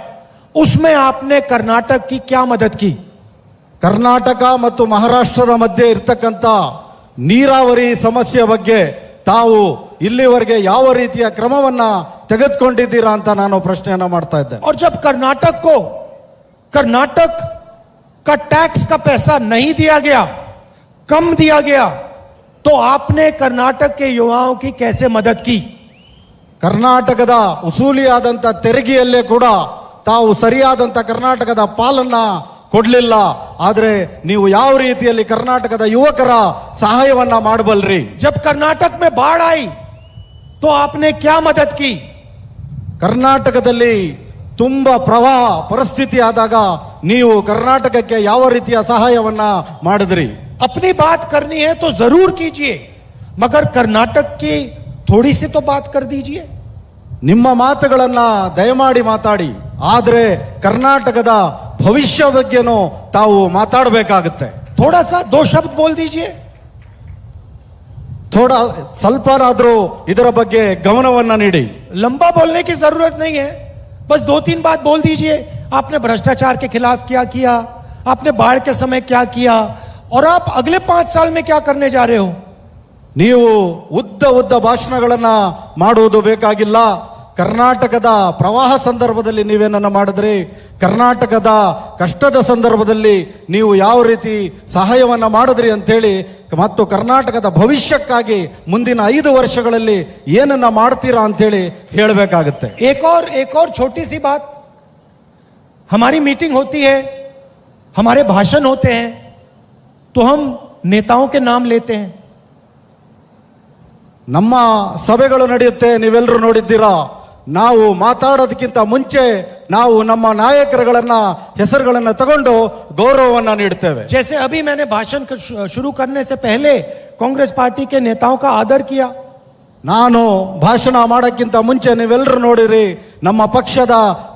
उसमें आपने कर्नाटक की क्या मदद की? ಕರ್ನಾಟಕ ಮತ್ತು ಮಹಾರಾಷ್ಟ್ರದ ಮಧ್ಯೆ ಇರ್ತಕ್ಕಂಥ ನೀರಾವರಿ ಸಮಸ್ಯೆ ಬಗ್ಗೆ ತಾವು ಇಲ್ಲಿವರೆಗೆ ಯಾವ ರೀತಿಯ ಕ್ರಮವನ್ನ ತೆಗೆದುಕೊಂಡಿದ್ದೀರಾ ಅಂತ ನಾನು ಪ್ರಶ್ನೆಯನ್ನ ಮಾಡ್ತಾ ಇದ್ದೆ. और जब कर्नाटक को कर्नाटक का टैक्स का पैसा नहीं दिया गया, कम दिया गया, तो आपने कर्नाटक के युवाओं की कैसे मदद की? ಕರ್ನಾಟಕದ ಉಸೂಲಿಯಾದಂತ ತೆರಿಗೆಯಲ್ಲೇ ಕೂಡ ತಾವು ಸರಿಯಾದಂತ ಕರ್ನಾಟಕದ ಪಾಲನ್ನ ಕೊಡ್ಲಿಲ್ಲ. ಆದ್ರೆ ನೀವು ಯಾವ ರೀತಿಯಲ್ಲಿ ಕರ್ನಾಟಕದ ಯುವಕರ ಸಹಾಯವನ್ನ ಮಾಡಬಲ್ರಿ? जब कर्नाटक में बाढ़ आई तो आपने क्या मदद की? ಕರ್ನಾಟಕದಲ್ಲಿ ತುಂಬಾ ಪ್ರವಾಹ ಪರಿಸ್ಥಿತಿ ಆದಾಗ ನೀವು ಕರ್ನಾಟಕಕ್ಕೆ ಯಾವ ರೀತಿಯ ಸಹಾಯವನ್ನ ಮಾಡಿದ್ರಿ? अपनी बात करनी है तो जरूर कीजिए, मगर कर्नाटक की थोड़ी सी तो बात कर दीजिए. ನಿಮ್ಮ ಮಾತುಗಳನ್ನ ದಯಮಾಡಿ ಮಾತಾಡಿ, ಆದ್ರೆ ಕರ್ನಾಟಕದ ಭವಿಷ್ಯ ಬಗ್ಗೆನೂ ತಾವು ಮಾತಾಡಬೇಕಾಗುತ್ತೆ. थोड़ा सा दो शब्द बोल दीजिए. ಸ್ವಲ್ಪನಾದ್ರೂ ಇದರ ಬಗ್ಗೆ ಗಮನವನ್ನ ನೀಡಿ. लंबा बोलने की जरूरत नहीं है, बस 2-3 बात बोल दीजिए. आपने भ्रष्टाचार के खिलाफ क्या किया, आपने बाढ़ के समय क्या किया, और आप अगले 5 साल में क्या करने जा रहे हो. ನೀವು ಉದ್ದ ಭಾಷಣಗಳನ್ನ ಮಾಡುವುದು ಬೇಕಾಗಿಲ್ಲ. ಕರ್ನಾಟಕದ ಪ್ರವಾಹ ಸಂದರ್ಭದಲ್ಲಿ ನೀವೇನನ್ನ ಮಾಡಿದ್ರಿ, ಕರ್ನಾಟಕದ ಕಷ್ಟದ ಸಂದರ್ಭದಲ್ಲಿ ನೀವು ಯಾವ ರೀತಿ ಸಹಾಯವನ್ನ ಮಾಡಿದ್ರಿ ಅಂತೇಳಿ, ಮತ್ತು ಕರ್ನಾಟಕದ ಭವಿಷ್ಯಕ್ಕಾಗಿ ಮುಂದಿನ 5 ವರ್ಷಗಳಲ್ಲಿ ಏನನ್ನ ಮಾಡ್ತೀರಾ ಅಂತೇಳಿ ಹೇಳಬೇಕಾಗುತ್ತೆ. एक और छोटी सी बात, हमारी मीटिंग होती है, हमारे भाषण होते हैं, तो हम नेताओं के नाम लेते हैं. ನಮ್ಮ ಸಭೆಗಳು ನಡೆಯುತ್ತೆ, ನೀವೆಲ್ಲರೂ ನೋಡಿದ್ದೀರಾ. ನಾವು ಮಾತಾಡೋದಕ್ಕಿಂತ ಮುಂಚೆ ನಾವು ನಮ್ಮ ನಾಯಕರುಗಳನ್ನ ಹೆಸರುಗಳನ್ನ ತಗೊಂಡು ಗೌರವವನ್ನ ನೀಡ್ತೇವೆ. जैसे अभी मैंने भाषण शुरू करने से पहले कांग्रेस पार्टी के नेताओं का आदर किया. ನಾನು ಭಾಷಣ ಮಾಡೋಕ್ಕಿಂತ ಮುಂಚೆ ನೀವೆಲ್ಲರೂ ನೋಡಿರಿ, ನಮ್ಮ ಪಕ್ಷದ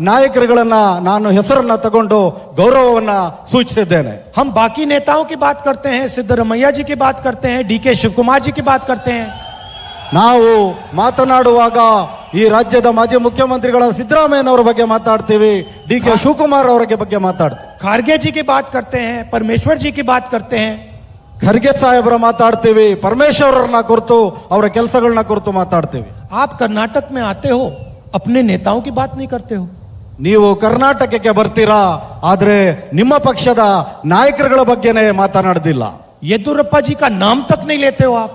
ನಾಯಕರುಗಳನ್ನ ನಾನು ಹೆಸರನ್ನ ತಗೊಂಡು ಗೌರವವನ್ನ ಸೂಚಿಸಿದ್ದೇನೆ. हम बाकी नेताओं की बात करते हैं, सिद्धरमैया जी की बात करते हैं, डीके शिवकुमार जी की बात करते हैं. ನಾವು ಮಾತನಾಡುವಾಗ ಈ ರಾಜ್ಯದ ಮಾಜಿ ಮುಖ್ಯಮಂತ್ರಿಗಳ ಸಿದ್ದರಾಮಯ್ಯನವರ ಬಗ್ಗೆ ಮಾತಾಡ್ತೀವಿ, ಡಿಕೆ ಶಿವಕುಮಾರ್ ಅವರ ಬಗ್ಗೆ ಮಾತಾಡ್ತೀವಿ, खारगे जी की बात करते हैं, परमेश्वर जी की बात करते हैं. ಖರ್ಗೆ ಸಾಹೇಬರ ಮಾತಾಡ್ತೀವಿ, ಪರಮೇಶ್ವರರನ್ನ ಕುರಿತು ಅವರ ಕೆಲಸಗಳನ್ನ ಕುರಿತು ಮಾತಾಡ್ತೀವಿ. आप कर्नाटक में आते हो, अपने नेताओं की बात नहीं करते हो. ನೀವು ಕರ್ನಾಟಕಕ್ಕೆ ಬರ್ತೀರಾ, ಆದ್ರೆ ನಿಮ್ಮ ಪಕ್ಷದ ನಾಯಕರುಗಳ ಬಗ್ಗೆನೇ ಮಾತನಾಡ್ದಿಲ್ಲ. येदुरप्पा जी का नाम तक नहीं लेते हो आप.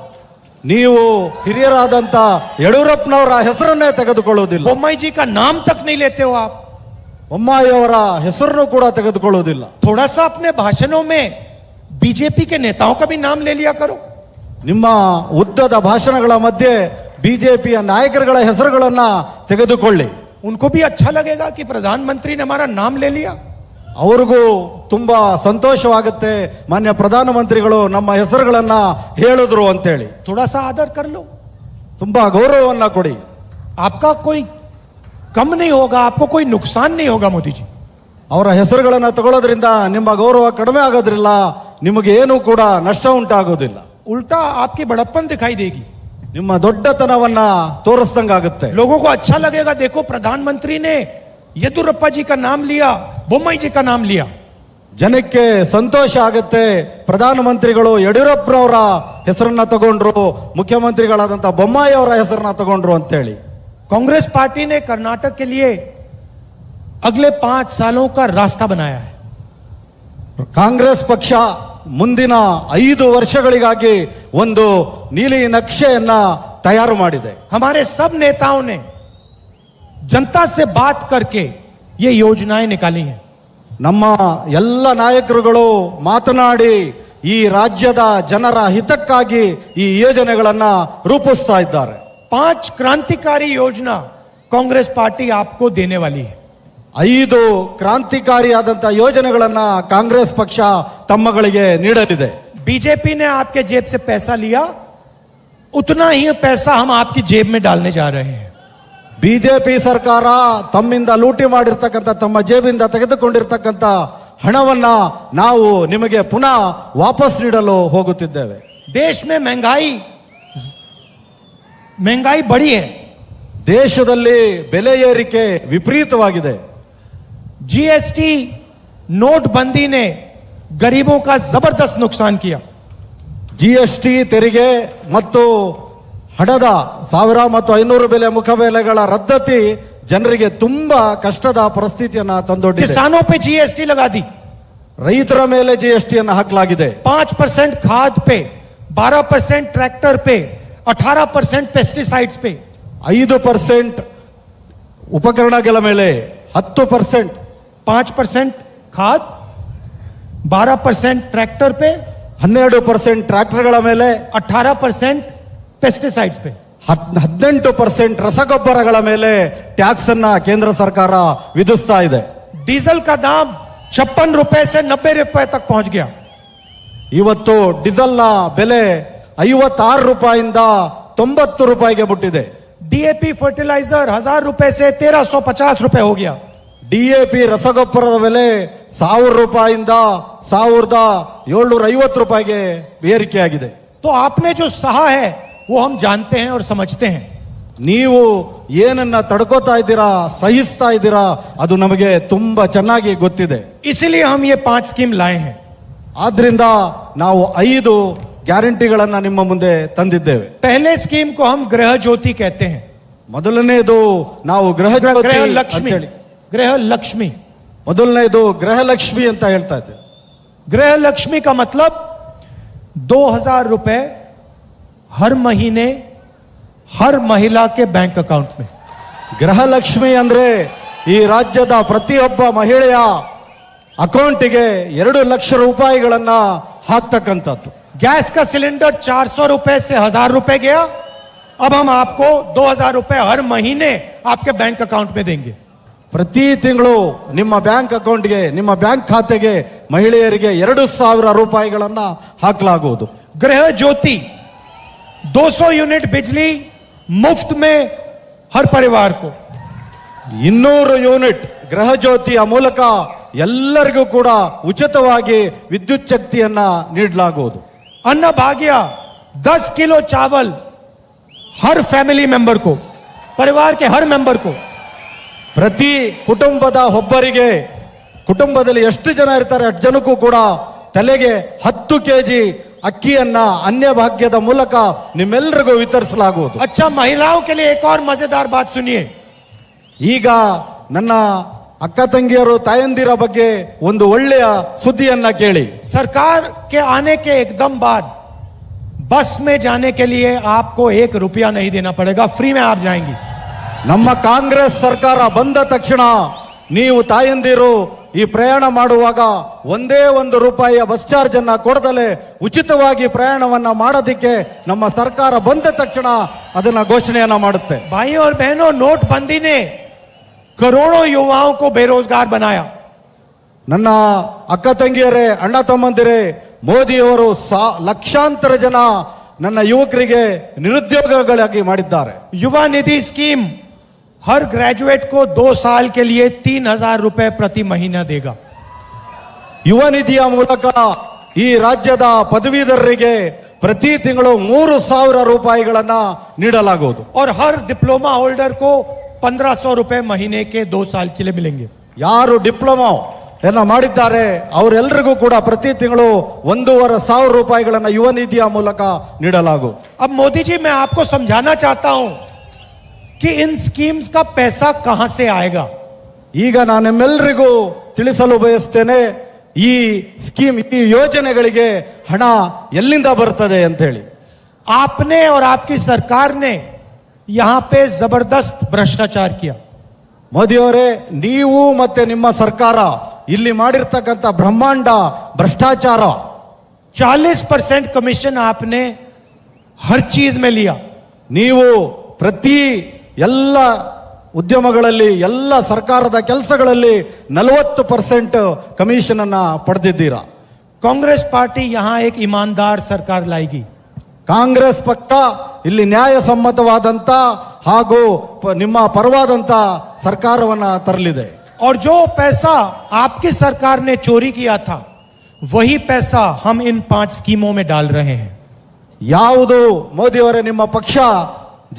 ನೀವು ಹಿರಿಯರಾದಂತ ಯಡಿಯೂರಪ್ಪನವರ ಹೆಸರನ್ನೇ ತೆಗೆದುಕೊಳ್ಳುವುದಿಲ್ಲ. बोम्मई जी का नाम तक नहीं लेते हो आप. ಬೊಮ್ಮಾಯಿಯವರ ಹೆಸರನ್ನು ಕೂಡ ತೆಗೆದುಕೊಳ್ಳುವುದಿಲ್ಲ. थोड़ा सा अपने भाषणों में बीजेपी के नेताओं का भी नाम ले लिया करो. ನಿಮ್ಮ ಉದ್ದದ ಭಾಷಣಗಳ ಮಧ್ಯೆ ಬಿಜೆಪಿಯ ನಾಯಕರುಗಳ ಹೆಸರುಗಳನ್ನ ತೆಗೆದುಕೊಳ್ಳಿ. उनको भी अच्छा लगेगा कि प्रधानमंत्री ने हमारा नाम ले लिया. ಅವ್ರಿಗೂ ತುಂಬಾ ಸಂತೋಷವಾಗುತ್ತೆ, ಮಾನ್ಯ ಪ್ರಧಾನಮಂತ್ರಿಗಳು ನಮ್ಮ ಹೆಸರುಗಳನ್ನ ಹೇಳಿದ್ರು ಅಂತೇಳಿ. थोड़ा सा आदर कर लो. ತುಂಬಾ ಗೌರವವನ್ನ ಕೊಡಿ. आपका कोई कम नहीं होगा, आपको कोई नुकसान नहीं होगा. मोदी जी, ಅವರ ಹೆಸರುಗಳನ್ನ ತಗೊಳ್ಳೋದ್ರಿಂದ ನಿಮ್ಮ ಗೌರವ ಕಡಿಮೆ ಆಗೋದ್ರಿಲ್ಲ, ನಿಮಗೆ ಏನೂ ಕೂಡ ನಷ್ಟ ಉಂಟಾಗೋದಿಲ್ಲ. उल्टा आपकी बड़प्पन दिखाई देगी. ನಿಮ್ಮ ದೊಡ್ಡತನವನ್ನ ತೋರಿಸ್ದಂಗಾಗುತ್ತೆ. लोगों को अच्छा लगेगा, देखो प्रधानमंत्री ने येदुरप्पा जी का नाम लिया, बोम्मई जी का नाम लिया. ಜನಕ್ಕೆ ಸಂತೋಷ ಆಗುತ್ತೆ, ಪ್ರಧಾನಮಂತ್ರಿಗಳು ಯಡಿಯೂರಪ್ಪನವರ ಹೆಸರನ್ನ ತಗೊಂಡ್ರು, ಮುಖ್ಯಮಂತ್ರಿಗಳಾದಂತ ಬೊಮ್ಮಾಯಿ ಅವರ ಹೆಸರನ್ನ ತಗೊಂಡ್ರು ಅಂತೇಳಿ. कांग्रेस पार्टी ने कर्नाटक के लिए अगले 5 सालों का रास्ता बनाया है. ಕಾಂಗ್ರೆಸ್ ಪಕ್ಷ ಮುಂದಿನ 5 ವರ್ಷಗಳಿಗಾಗಿ ಒಂದು ನೀಲಿ ನಕ್ಷೆಯನ್ನ ತಯಾರು ಮಾಡಿದೆ. हमारे सब नेताओं ने जनता से बात करके ये योजनाएं निकाली हैं. ನಮ್ಮ ಎಲ್ಲ ನಾಯಕರುಗಳು ಮಾತನಾಡಿ ಈ ರಾಜ್ಯದ ಜನರ ಹಿತಕ್ಕಾಗಿ ಈ ಯೋಜನೆಗಳನ್ನ ರೂಪಿಸ್ತಾ ಇದ್ದಾರೆ. 5 क्रांतिकारी योजना कांग्रेस पार्टी आपको देने वाली है. 5 ಕ್ರಾಂತಿಕಾರಿಯಾದಂತ ಯೋಜನೆಗಳನ್ನ ಕಾಂಗ್ರೆಸ್ ಪಕ್ಷ ತಮ್ಮಗಳಿಗೆ ನೀಡಲಿದೆ. बीजेपी ने आपके जेब से पैसा लिया, उतना ही पैसा हम आपकी जेब में डालने जा रहे हैं. ಬಿಜೆಪಿ ಸರ್ಕಾರ ತಮ್ಮಿಂದ ಲೂಟಿ ಮಾಡಿರ್ತಕ್ಕಂಥ, ತಮ್ಮ ಜೇಬಿಂದ ತೆಗೆದುಕೊಂಡಿರ್ತಕ್ಕಂಥ ಹಣವನ್ನ ನಾವು ನಿಮಗೆ ಪುನಃ ವಾಪಸ್ ನೀಡಲು ಹೋಗುತ್ತಿದ್ದೇವೆ. देश में महंगाई बढ़ी है. ದೇಶದಲ್ಲಿ ಬೆಲೆ ಏರಿಕೆ ವಿಪರೀತವಾಗಿದೆ. जीएसटी नोटबंदी ने गरीबों का जबरदस्त नुकसान किया. ಜಿಎಸ್ಟಿ ತೆರಿಗೆ ಮತ್ತು ಹಣದ 1000 ಮತ್ತು 500 ಬೆಲೆ ಮುಖಬೆಲೆಗಳ ರದ್ದತಿ ಜನರಿಗೆ ತುಂಬಾ ಕಷ್ಟದ ಪರಿಸ್ಥಿತಿಯನ್ನ ತಂದೊಡ್ಡಿದೆ. किसानों पे जीएसटी लगा दी, ರೈತರ ಮೇಲೆ ಜಿಎಸ್ಟಿಯನ್ನು ಹಾಕಲಾಗಿದೆ. 5% खाद पे, 12% ट्रैक्टर पे, 18% पेस्टिसाइड्स पे, 5% ಉಪಕರಣಗಳ ಮೇಲೆ, 10%, 5% खाद, 12% ट्रैक्टर पे, 12% ಟ್ರ್ಯಾಕ್ಟರ್ಗಳ ಮೇಲೆ, 18% पेस्टिसाइड्स पे. 18% ರಸಗೊಬ್ಬರಗಳ ಮೇಲೆ ಟ್ಯಾಕ್ಸ್ ಅನ್ನ ಕೇಂದ್ರ ಸರ್ಕಾರ ವಿಧಿಸ್ತಾ ಇದೆ. डीजल का दाम 56 रुपए से 90 रुपए तक पहुंच गया. ಇವತ್ತು ಡೀಸೆಲ್ನ ಬೆಲೆ 56 ರೂಪಾಯಿಂದ 90 ರೂಪಾಯಿಗೆ ಮುಟ್ಟಿದೆ. डीएपी फर्टिलाइजर 1000 रुपए से 1350 रुपए हो गया. ಡಿಎಪಿ ರಸಗೊಬ್ಬರದ ಬೆಲೆ 1000 ರೂಪಾಯಿಂದ 1750 ರೂಪಾಯಿಗೆ ಏರಿಕೆಯಾಗಿದೆ. तो आपने जो सहा है वो हम जानते हैं और समझते हैं. ನೀವು ಏನನ್ನ ತಡ್ಕೋತಾ ಇದ್ದೀರಾ, ಸಹಿಸ್ತಾ ಇದ್ದೀರಾ, ಅದು ನಮಗೆ ತುಂಬಾ ಚೆನ್ನಾಗಿ ಗೊತ್ತಿದೆ. इसलिए हम ये 5 स्कीम लाए हैं. ಆದ್ರಿಂದ ನಾವು 5 ಗ್ಯಾರಂಟಿಗಳನ್ನ ನಿಮ್ಮ ಮುಂದೆ ತಂದಿದ್ದೇವೆ. पहले स्कीम को हम गृह ज्योति कहते हैं. ಮೊದಲನೇದು ನಾವು ಗೃಹ लक्ष्मी, गृह लक्ष्मी. ಮೊದಲನೇದು ಗೃಹಲಕ್ಷ್ಮಿ ಅಂತ ಹೇಳ್ತಾ ಇದ್ದೇವೆ. गृह लक्ष्मी का मतलब 2000 रुपए हर महीने हर महिला के बैंक अकाउंट में. ಗೃಹಲಕ್ಷ್ಮಿ ಅಂದ್ರೆ ಈ ರಾಜ್ಯದ ಪ್ರತಿಯೊಬ್ಬ ಮಹಿಳೆಯ ಅಕೌಂಟಿಗೆ 2 ಲಕ್ಷ ರೂಪಾಯಿಗಳನ್ನ ಹಾಕ್ತಕ್ಕಂಥದ್ದು. गैस का सिलेंडर 400 रुपए से 1000 रुपए गया, अब हम आपको 2000 रुपए हर महीने आपके बैंक अकाउंट में देंगे. ಪ್ರತಿ ತಿಂಗಳು ನಿಮ್ಮ ಬ್ಯಾಂಕ್ ಅಕೌಂಟ್ಗೆ, ನಿಮ್ಮ ಬ್ಯಾಂಕ್ ಖಾತೆಗೆ ಮಹಿಳೆಯರಿಗೆ 2000 ರೂಪಾಯಿಗಳನ್ನ ಹಾಕಲಾಗುವುದು. गृह ज्योति 200 यूनिट बिजली मुफ्त में हर परिवार को. 200 ಯೂನಿಟ್ ಗೃಹ ಜ್ಯೋತಿಯ ಮೂಲಕ ಎಲ್ಲರಿಗೂ ಕೂಡ ಉಚಿತವಾಗಿ ವಿದ್ಯುತ್ ಶಕ್ತಿಯನ್ನ ನೀಡಲಾಗುವುದು. अन्न भाग्य 10 किलो चावल हर फैमिली मेंबर को, परिवार के हर मेंबर को. ಪ್ರತಿ ಕುಟುಂಬದ ಒಬ್ಬರಿಗೆ, ಕುಟುಂಬದಲ್ಲಿ ಎಷ್ಟು ಜನ ಇರ್ತಾರೆ ಅಷ್ಟು ಜನಕ್ಕೂ ಕೂಡ ತಲೆಗೆ 10 ಕೆಜಿ ಅಕ್ಕಿಯನ್ನ ಅನ್ನಭಾಗ್ಯದ ಮೂಲಕ ನಿಮ್ಮೆಲ್ಲರಿಗೂ ವಿತರಿಸಲಾಗುವುದು. अच्छा, महिलाओं के लिए एक और मजेदार बात सुनिए. ಈಗ ನನ್ನ ಅಕ್ಕ ತಂಗಿಯರು, ತಾಯಂದಿರ ಬಗ್ಗೆ ಒಂದು ಒಳ್ಳೆಯ ಸುದ್ದಿಯನ್ನ ಕೇಳಿ. सरकार के आने के एकदम बाद बस में जाने के लिए आपको 1 रुपया नहीं देना पड़ेगा, फ्री में आप जाएंगी. ನಮ್ಮ ಕಾಂಗ್ರೆಸ್ ಸರ್ಕಾರ ಬಂದ ತಕ್ಷಣ ನೀವು ತಾಯಂದಿರು ಈ ಪ್ರಯಾಣ ಮಾಡುವಾಗ 1 ರೂಪಾಯಿಯ ಬಸ್ ಚಾರ್ಜ್ ಅನ್ನ ಕೊಡದಲೆ ಉಚಿತವಾಗಿ ಪ್ರಯಾಣವನ್ನ ಮಾಡೋದಕ್ಕೆ ನಮ್ಮ ಸರ್ಕಾರ ಬಂದ ತಕ್ಷಣ ಅದನ್ನ ಘೋಷಣೆಯನ್ನ ಮಾಡುತ್ತೆ. भाई और बहनों, नोटबंदी ने करोड़ों युवाओं को बेरोजगार बनाया. ನನ್ನ ಅಕ್ಕ ತಂಗಿಯರೇ, ಅಣ್ಣ ತಮ್ಮಂದಿರೇ, ಮೋದಿಯವರು ಲಕ್ಷಾಂತರ ಜನ ನನ್ನ ಯುವಕರಿಗೆ ನಿರುದ್ಯೋಗಗಳಾಗಿ ಮಾಡಿದ್ದಾರೆ. युवा निधि स्कीम हर ग्रेजुएट को 2 साल के लिए 3000 रुपए प्रति महीना देगा. ಯುವ ನಿಧಿಯ ಮೂಲಕ ಈ ರಾಜ್ಯದ ಪದವೀಧರರಿಗೆ ಪ್ರತಿ ತಿಂಗಳು 3000 ರೂಪಾಯಿಗಳನ್ನ ನೀಡಲಾಗುವುದು. और हर डिप्लोमा होल्डर को 1500 रुपए महीने के 2 साल के लिए मिलेंगे. ಯಾರು ಡಿಪ್ಲೊಮಾ ಮಾಡಿದ್ದಾರೆ ಅವರೆಲ್ಲರಿಗೂ ಕೂಡ ಪ್ರತಿ ತಿಂಗಳು 1500 ರೂಪಾಯಿಗಳನ್ನ ಯುವ ನಿಧಿಯ ಮೂಲಕ ನೀಡಲಾಗುವುದು. अब मोदी जी, मैं आपको समझाना चाहता हूं कि इन स्कीम्स का पैसा कहां से आएगा. ಈಗ ನಾನು ನಿಮ್ಮೆಲ್ಲರಿಗೂ ತಿಳಿಸಲು ಬಯಸ್ತೇನೆ, ಈ ಸ್ಕೀಮ್, ಈ ಯೋಜನೆಗಳಿಗೆ ಹಣ ಎಲ್ಲಿಂದ ಬರ್ತದೆ ಅಂತ ಹೇಳಿ. आपने और आपकी सरकार ने यहां पे जबरदस्त भ्रष्टाचार किया. ಮೋದಿಯವರೇ, ನೀವು ಮತ್ತೆ ನಿಮ್ಮ ಸರ್ಕಾರ ಇಲ್ಲಿ ಮಾಡಿರ್ತಕ್ಕಂಥ ಬ್ರಹ್ಮಾಂಡ ಭ್ರಷ್ಟಾಚಾರ. 40% कमीशन आपने हर चीज में लिया. ನೀವು ಪ್ರತಿ ಎಲ್ಲ ಉದ್ಯಮಗಳಲ್ಲಿ, ಎಲ್ಲ ಸರ್ಕಾರದ ಕೆಲಸಗಳಲ್ಲಿ 40% ಕಮಿಷನ್ ಅನ್ನ ಪಡೆದಿದ್ದೀರಾ. कांग्रेस पार्टी यहां एक ईमानदार सरकार लाएगी. ಕಾಂಗ್ರೆಸ್ ಪಕ್ಷ ಇಲ್ಲಿ ನ್ಯಾಯಸಮ್ಮತವಾದಂತ ಹಾಗೂ ನಿಮ್ಮ ಪರವಾದಂತ ಸರ್ಕಾರವನ್ನ ತರಲಿದೆ. और जो पैसा आपकी सरकार ने चोरी किया था, वही पैसा हम इन 5 स्कीमों में डाल रहे हैं. ಯಾವುದು ಮೋದಿಯವರೇ ನಿಮ್ಮ ಪಕ್ಷ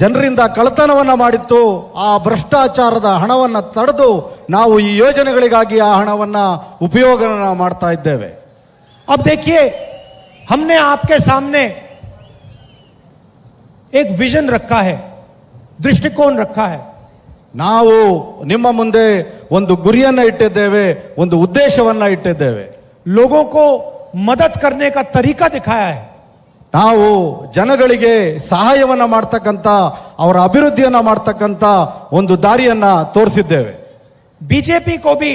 ಜನರಿಂದ ಕಳ್ಳತನವನ್ನ ಮಾಡಿತ್ತು, ಆ ಭ್ರಷ್ಟಾಚಾರದ ಹಣವನ್ನ ತಡೆದು ನಾವು ಈ ಯೋಜನೆಗಳಿಗಾಗಿ ಆ ಹಣವನ್ನ ಉಪಯೋಗ ಮಾಡ್ತಾ ಇದ್ದೇವೆ. अब देखिए, हमने आपके सामने एक विजन रखा है, दृष्टिकोण रखा है। ನಾವು ನಿಮ್ಮ ಮುಂದೆ ಒಂದು ಗುರಿಯನ್ನ ಇಟ್ಟಿದ್ದೇವೆ, ಒಂದು ಉದ್ದೇಶವನ್ನ ಇಟ್ಟಿದ್ದೇವೆ. लोगों को मदद करने का तरीका दिखाया है। ನಾವು ಜನಗಳಿಗೆ ಸಹಾಯವನ್ನ ಮಾಡ್ತಕ್ಕಂತ, ಅವರ ಅಭಿವೃದ್ಧಿಯನ್ನ ಮಾಡ್ತಕ್ಕಂತ ಒಂದು ದಾರಿಯನ್ನ ತೋರಿಸಿದ್ದೇವೆ. बीजेपी को भी,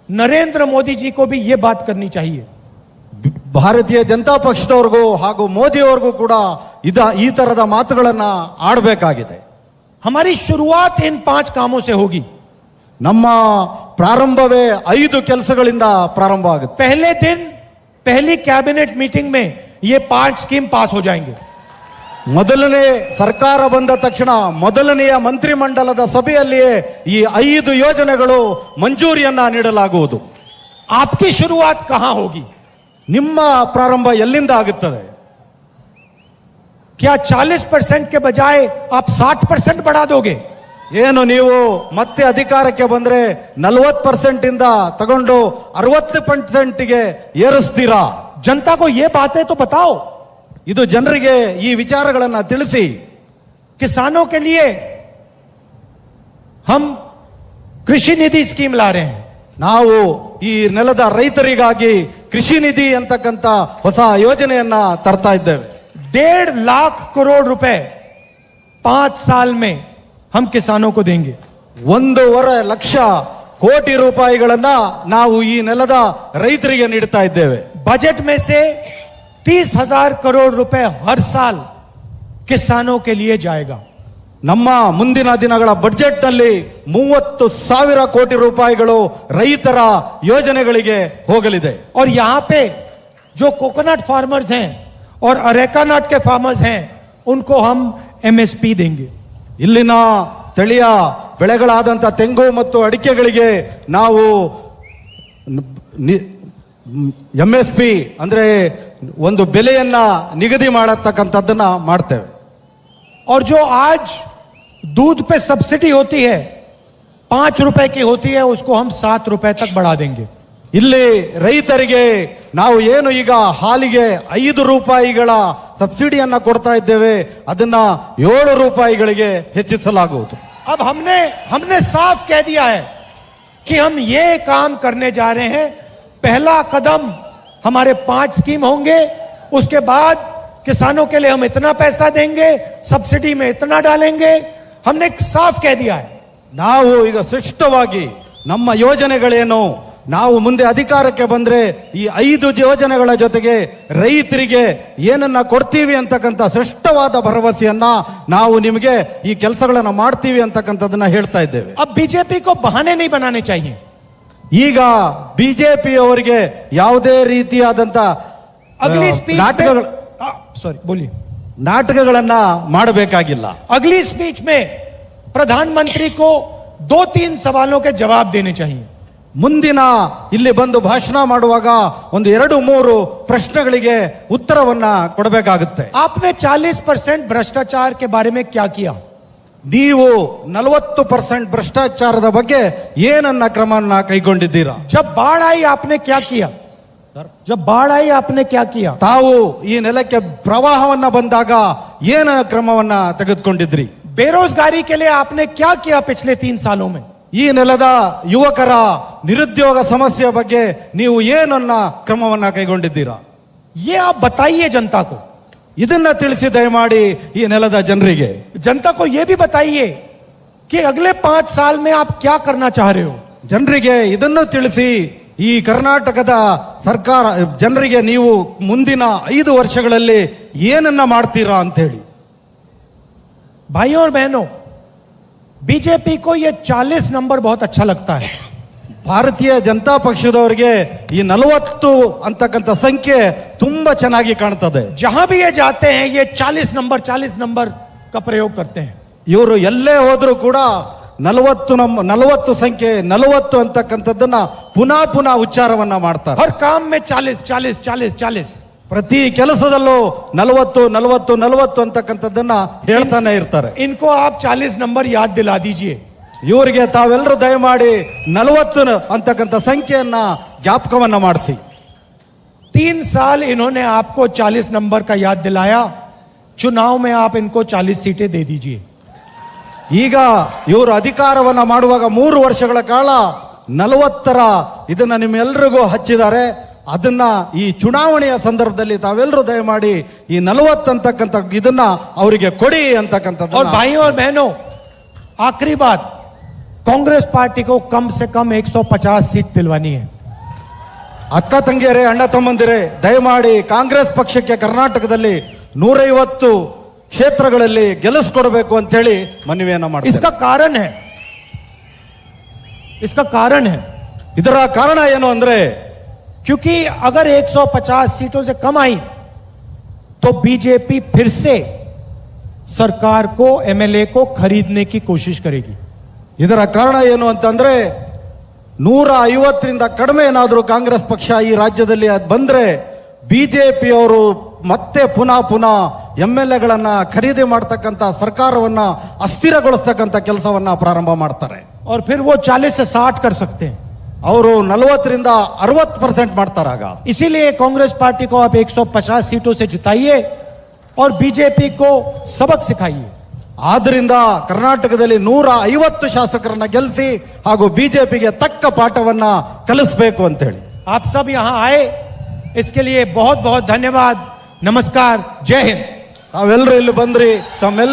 नरेंद्र मोदी जी को भी ये बात करनी चाहिए। ಭಾರತೀಯ ಜನತಾ ಪಕ್ಷದವ್ರಿಗೂ ಹಾಗೂ ಮೋದಿ ಅವ್ರಿಗೂ ಕೂಡ ಈ ತರದ ಮಾತುಗಳನ್ನ ಆಡಬೇಕಾಗಿದೆ. हमारी शुरुआत इन 5 कामों से होगी। ನಮ್ಮ ಪ್ರಾರಂಭವೇ 5 ಕೆಲಸಗಳಿಂದ ಪ್ರಾರಂಭ ಆಗುತ್ತೆ. पहले दिन पहली कैबिनेट मीटिंग में ये 5 स्कीम पास हो जाएंगे। ಮೊದಲನೇ ಸರ್ಕಾರ ಬಂದ ತಕ್ಷಣ ಮೊದಲನೆಯ ಮಂತ್ರಿಮಂಡಲದ ಸಭೆಯಲ್ಲಿಯೇ ಈ 5 ಯೋಜನೆಗಳು ಮಂಜೂರಿಯನ್ನ ನೀಡಲಾಗುವುದು. आपकी शुरुआत कहां होगी? ನಿಮ್ಮ ಪ್ರಾರಂಭ ಎಲ್ಲಿಂದ ಆಗುತ್ತದೆ? क्या 40% के बजाय आप 60% बढ़ा दोगे? ಏನು ನೀವು ಮತ್ತೆ ಅಧಿಕಾರಕ್ಕೆ ಬಂದ್ರೆ 40% ಇಂದ ತಗೊಂಡು 60%ಗೆ ಏರಿಸ್ತೀರಾ? जनता को ये बातें तो बताओ। ಇದು ಜನರಿಗೆ ಈ ವಿಚಾರಗಳನ್ನ ತಿಳಿಸಿ. किसानों के लिए हम कृषि निधि स्कीम ला रहे हैं। ನಾವು ಈ ನೆಲದ ರೈತರಿಗಾಗಿ ಕೃಷಿ ನಿಧಿ ಅಂತಕ್ಕಂತ ಹೊಸ ಯೋಜನೆಯನ್ನ ತರ್ತಾ ಇದ್ದೇವೆ. 1.5 लाख करोड़ रुपए 5 साल में हम किसानों को देंगे। 1.5 ಲಕ್ಷ ಕೋಟಿ ರೂಪಾಯಿಗಳನ್ನ ನಾವು ಈ ನೆಲದ ರೈತರಿಗೆ ನೀಡ್ತಾ ಇದ್ದೇವೆ. बजट में से 30,000 करोड़ रुपए हर साल किसानों के लिए जाएगा। ನಮ್ಮ ಮುಂದಿನ ದಿನಗಳ ಬಜೆಟ್ ನಲ್ಲಿ 30,000 ಕೋಟಿ ರೂಪಾಯಿಗಳು ರೈತರ ಯೋಜನೆಗಳಿಗೆ ಹೋಗಲಿದೆ. और यहां पे जो कोकोनट फार्मर्स हैं और अरेका नट के फार्मर्स हैं उनको हम MSP देंगे। ಇಲ್ಲಿನ ಸ್ಥಳೀಯ ಬೆಳೆಗಳಾದಂಥ ತೆಂಗು ಮತ್ತು ಅಡಿಕೆಗಳಿಗೆ ನಾವು MSP ಅಂದ್ರೆ ಒಂದು ಬೆಲೆಯನ್ನ ನಿಗದಿ ಮಾಡತಕ್ಕಂಥದ್ದನ್ನ ಮಾಡ್ತೇವೆ. और जो आज दूध पे सब्सिडी होती है 5 रुपए की होती है, उसको हम 7 रुपए तक बढ़ा देंगे। ಇಲ್ಲಿ ರೈತರಿಗೆ ನಾವು ಏನು ಈಗ ಹಾಲಿಗೆ 5 ರೂಪಾಯಿಗಳ ಸಬ್ಸಿಡಿಯನ್ನ ಕೊಡ್ತಾ ಇದ್ದೇವೆ, ಅದನ್ನ 7 ರೂಪಾಯಿಗಳಿಗೆ ಹೆಚ್ಚಿಸಲಾಗುವುದು. अब हमने साफ कह दिया है कि हम ये काम करने जा रहे हैं। पहला कदम हमारे 5 स्कीम होंगे, उसके बाद किसानों के लिए हम इतना पैसा देंगे, सब्सिडी में इतना डालेंगे। हमने साफ कह दिया है। ನಾವು ಈಗ ಸ್ಪಷ್ಟವಾಗಿ ನಮ್ಮ ಯೋಜನೆಗಳೇನು, ನಾವು ಮುಂದೆ ಅಧಿಕಾರಕ್ಕೆ ಬಂದ್ರೆ ಈ 5 ಯೋಜನೆಗಳ ಜೊತೆಗೆ ರೈತರಿಗೆ ಏನನ್ನ ಕೊಡ್ತೀವಿ ಅಂತಕ್ಕಂಥ ಸ್ಪಷ್ಟವಾದ ಭರವಸೆಯನ್ನ ನಾವು ನಿಮಗೆ ಈ ಕೆಲಸಗಳನ್ನ ಮಾಡ್ತೀವಿ ಅಂತಕ್ಕಂಥದನ್ನ ಹೇಳ್ತಾ ಇದ್ದೇವೆ. अब बीजेपी को बहाने नहीं बनाने चाहिए। ಈಗ ಬಿಜೆಪಿ ಅವರಿಗೆ ಯಾವುದೇ ರೀತಿಯಾದಂತ अगली स्पीच ನಾಟಕಗಳು सॉरी बोलिए ನಾಟಕಗಳನ್ನ ಮಾಡಬೇಕಾಗಿಲ್ಲ. अगली स्पीच में प्रधानमंत्री को 2-3 सवालों के जवाब देने चाहिए। ಮುಂದಿನ ಇಲ್ಲಿ ಬಂದು ಭಾಷಣ ಮಾಡುವಾಗ ಒಂದು 2-3 ಪ್ರಶ್ನೆಗಳಿಗೆ ಉತ್ತರವನ್ನ ಕೊಡಬೇಕಾಗುತ್ತೆ. आपने 40% भ्रष्टाचार के बारे में क्या किया? ನೀವು 40% ಭ್ರಷ್ಟಾಚಾರದ ಬಗ್ಗೆ ಏನನ್ನ ಕ್ರಮವನ್ನ ಕೈಗೊಂಡಿದ್ದೀರಾ? जब बाढ़ आई आपने क्या किया? जब बाढ़ आई आपने क्या किया? ತಾವು ಈ ನೆಲಕ್ಕೆ ಪ್ರವಾಹವನ್ನ ಬಂದಾಗ ಏನ ಕ್ರಮವನ್ನ ತೆಗೆದುಕೊಂಡಿದ್ರಿ? बेरोजगारी के लिए आपने क्या किया पिछले 3 सालों में? ಈ ನೆಲದ ಯುವಕರ ನಿರುದ್ಯೋಗ ಸಮಸ್ಯೆ ಬಗ್ಗೆ ನೀವು ಏನನ್ನ ಕ್ರಮವನ್ನ ಕೈಗೊಂಡಿದ್ದೀರಾ? ये आप बताइए जनता को। ಇದನ್ನ ತಿಳಿಸಿ ದಯಮಾಡಿ ಈ ನೆಲದ ಜನರಿಗೆ. जनता को ये भी बताइए कि अगले 5 साल में आप क्या करना चाह रहे हो। ಜನರಿಗೆ ಇದನ್ನು ತಿಳಿಸಿ ಈ ಕರ್ನಾಟಕದ ಸರ್ಕಾರ ಜನರಿಗೆ ನೀವು ಮುಂದಿನ 5 ವರ್ಷಗಳಲ್ಲಿ ಏನನ್ನ ಮಾಡ್ತೀರಾ ಅಂತ ಹೇಳಿ. भाइयों और बहनों, बीजेपी को ये 40 नंबर बहुत अच्छा लगता है। ಭಾರತೀಯ ಜನತಾ ಪಕ್ಷದವರಿಗೆ ಈ 40 ಅಂತಕ್ಕಂಥ ಸಂಖ್ಯೆ ತುಂಬಾ ಚೆನ್ನಾಗಿ ಕಾಣ್ತದೆ. जहां भी ये जाते हैं ये 40 नंबर का प्रयोग करते हैं। ಇವರು ಎಲ್ಲೇ ಹೋದ್ರೂ ಕೂಡ 40 ಸಂಖ್ಯೆ 40 ಅಂತಕ್ಕಂಥದ್ದನ್ನ ಪುನಃ ಉಚ್ಚಾರವನ್ನ ಮಾಡ್ತಾರೆ. हर काम में 40 ಪ್ರತಿ ಕೆಲಸದಲ್ಲೂ 40 ಅಂತಕ್ಕಂಥದ್ದನ್ನ ಹೇಳ್ತಾನೆ ಇರ್ತಾರೆ. इनको आप 40 नंबर याद दिला दीजिए। ಇವರಿಗೆ ತಾವೆಲ್ಲರೂ ದಯಮಾಡಿ 40 ಅಂತಕ್ಕಂಥ ಸಂಖ್ಯೆಯನ್ನ ಜ್ಞಾಪಕವನ್ನ ಮಾಡಿಸಿ. 3 साल इन्होंने आपको 40 नंबर का याद दिलाया, चुनाव में आप इनको 40 सीटें दे दीजिए। ಈಗ ಇವರು ಅಧಿಕಾರವನ್ನ ಮಾಡುವಾಗ 3 ವರ್ಷಗಳ ಕಾಲ 40ರ ಇದನ್ನ ನಿಮ್ಮೆಲ್ಲರಿಗೂ ಹಚ್ಚಿದ್ದಾರೆ. ಅದನ್ನ ಈ ಚುನಾವಣೆಯ ಸಂದರ್ಭದಲ್ಲಿ ತಾವೆಲ್ಲರೂ ದಯಮಾಡಿ ಈ 40 ಅಂತಕ್ಕಂಥ ಇದನ್ನ ಅವರಿಗೆ ಕೊಡಿ ಅಂತಕ್ಕಂಥದ್ದು. और भाइयों और बहनों, आखिरी बात, कांग्रेस पार्टी को कम से कम 150 सीट दिलवानी है। ಅಕ್ಕ ತಂಗಿಯರೇ, ಅಣ್ಣ ತಮ್ಮಂದಿರೇ, ದಯಮಾಡಿ ಕಾಂಗ್ರೆಸ್ ಪಕ್ಷಕ್ಕೆ ಕರ್ನಾಟಕದಲ್ಲಿ 150 ಕ್ಷೇತ್ರಗಳಲ್ಲಿ ಗೆಲ್ಲಿಸ್ಕೊಡ್ಬೇಕು ಅಂತ ಹೇಳಿ ಮನವಿಯನ್ನ ಮಾಡ್ತಾರೆ. इसका कारण है ಇದರ ಕಾರಣ ಏನು ಅಂದ್ರೆ, क्योंकि अगर 150 सीटों से कम आई तो बीजेपी फिर से सरकार को, एमएलए को खरीदने की कोशिश करेगी। ಇದರ ಕಾರಣ ಏನು ಅಂತಂದ್ರೆ, 150ರಿಂದ ಕಡಿಮೆ ಏನಾದರೂ ಕಾಂಗ್ರೆಸ್ ಪಕ್ಷ ಈ ರಾಜ್ಯದಲ್ಲಿ ಅದು ಬಂದ್ರೆ ಬಿಜೆಪಿ ಅವರು ಮತ್ತೆ ಪುನಃ ಎಂಎಲ್ಎಗಳನ್ನ ಖರೀದಿ ಮಾಡತಕ್ಕಂತ ಸರ್ಕಾರವನ್ನ ಅಸ್ಥಿರಗೊಳಿಸತಕ್ಕಂತ ಕೆಲಸವನ್ನ ಪ್ರಾರಂಭ ಮಾಡ್ತಾರೆ. और फिर वो 40 से 60 कर सकते हैं। ಅವರು 40ರಿಂದ 60% ಮಾಡ್ತಾರಾಗ. इसीलिए कांग्रेस पार्टी को आप 150 सीटों से जिताइए और बीजेपी को सबक सिखाइए। ಆದ್ರಿಂದ ಕರ್ನಾಟಕದಲ್ಲಿ 150 ಶಾಸಕರನ್ನ ಗೆಲ್ಲಿಸಿ ಹಾಗೂ ಬಿಜೆಪಿಗೆ ತಕ್ಕ ಪಾಠವನ್ನ ಕಲಿಸಬೇಕು ಅಂತ ಹೇಳಿ. आप सब यहां आए, इसके लिए बहुत बहुत धन्यवाद। नमस्कार, जय हिंद। ತಾವೆಲ್ಲರೂ ಇಲ್ಲಿ ಬಂದ್ರಿ, ತಮ್ಮೆಲ್ಲ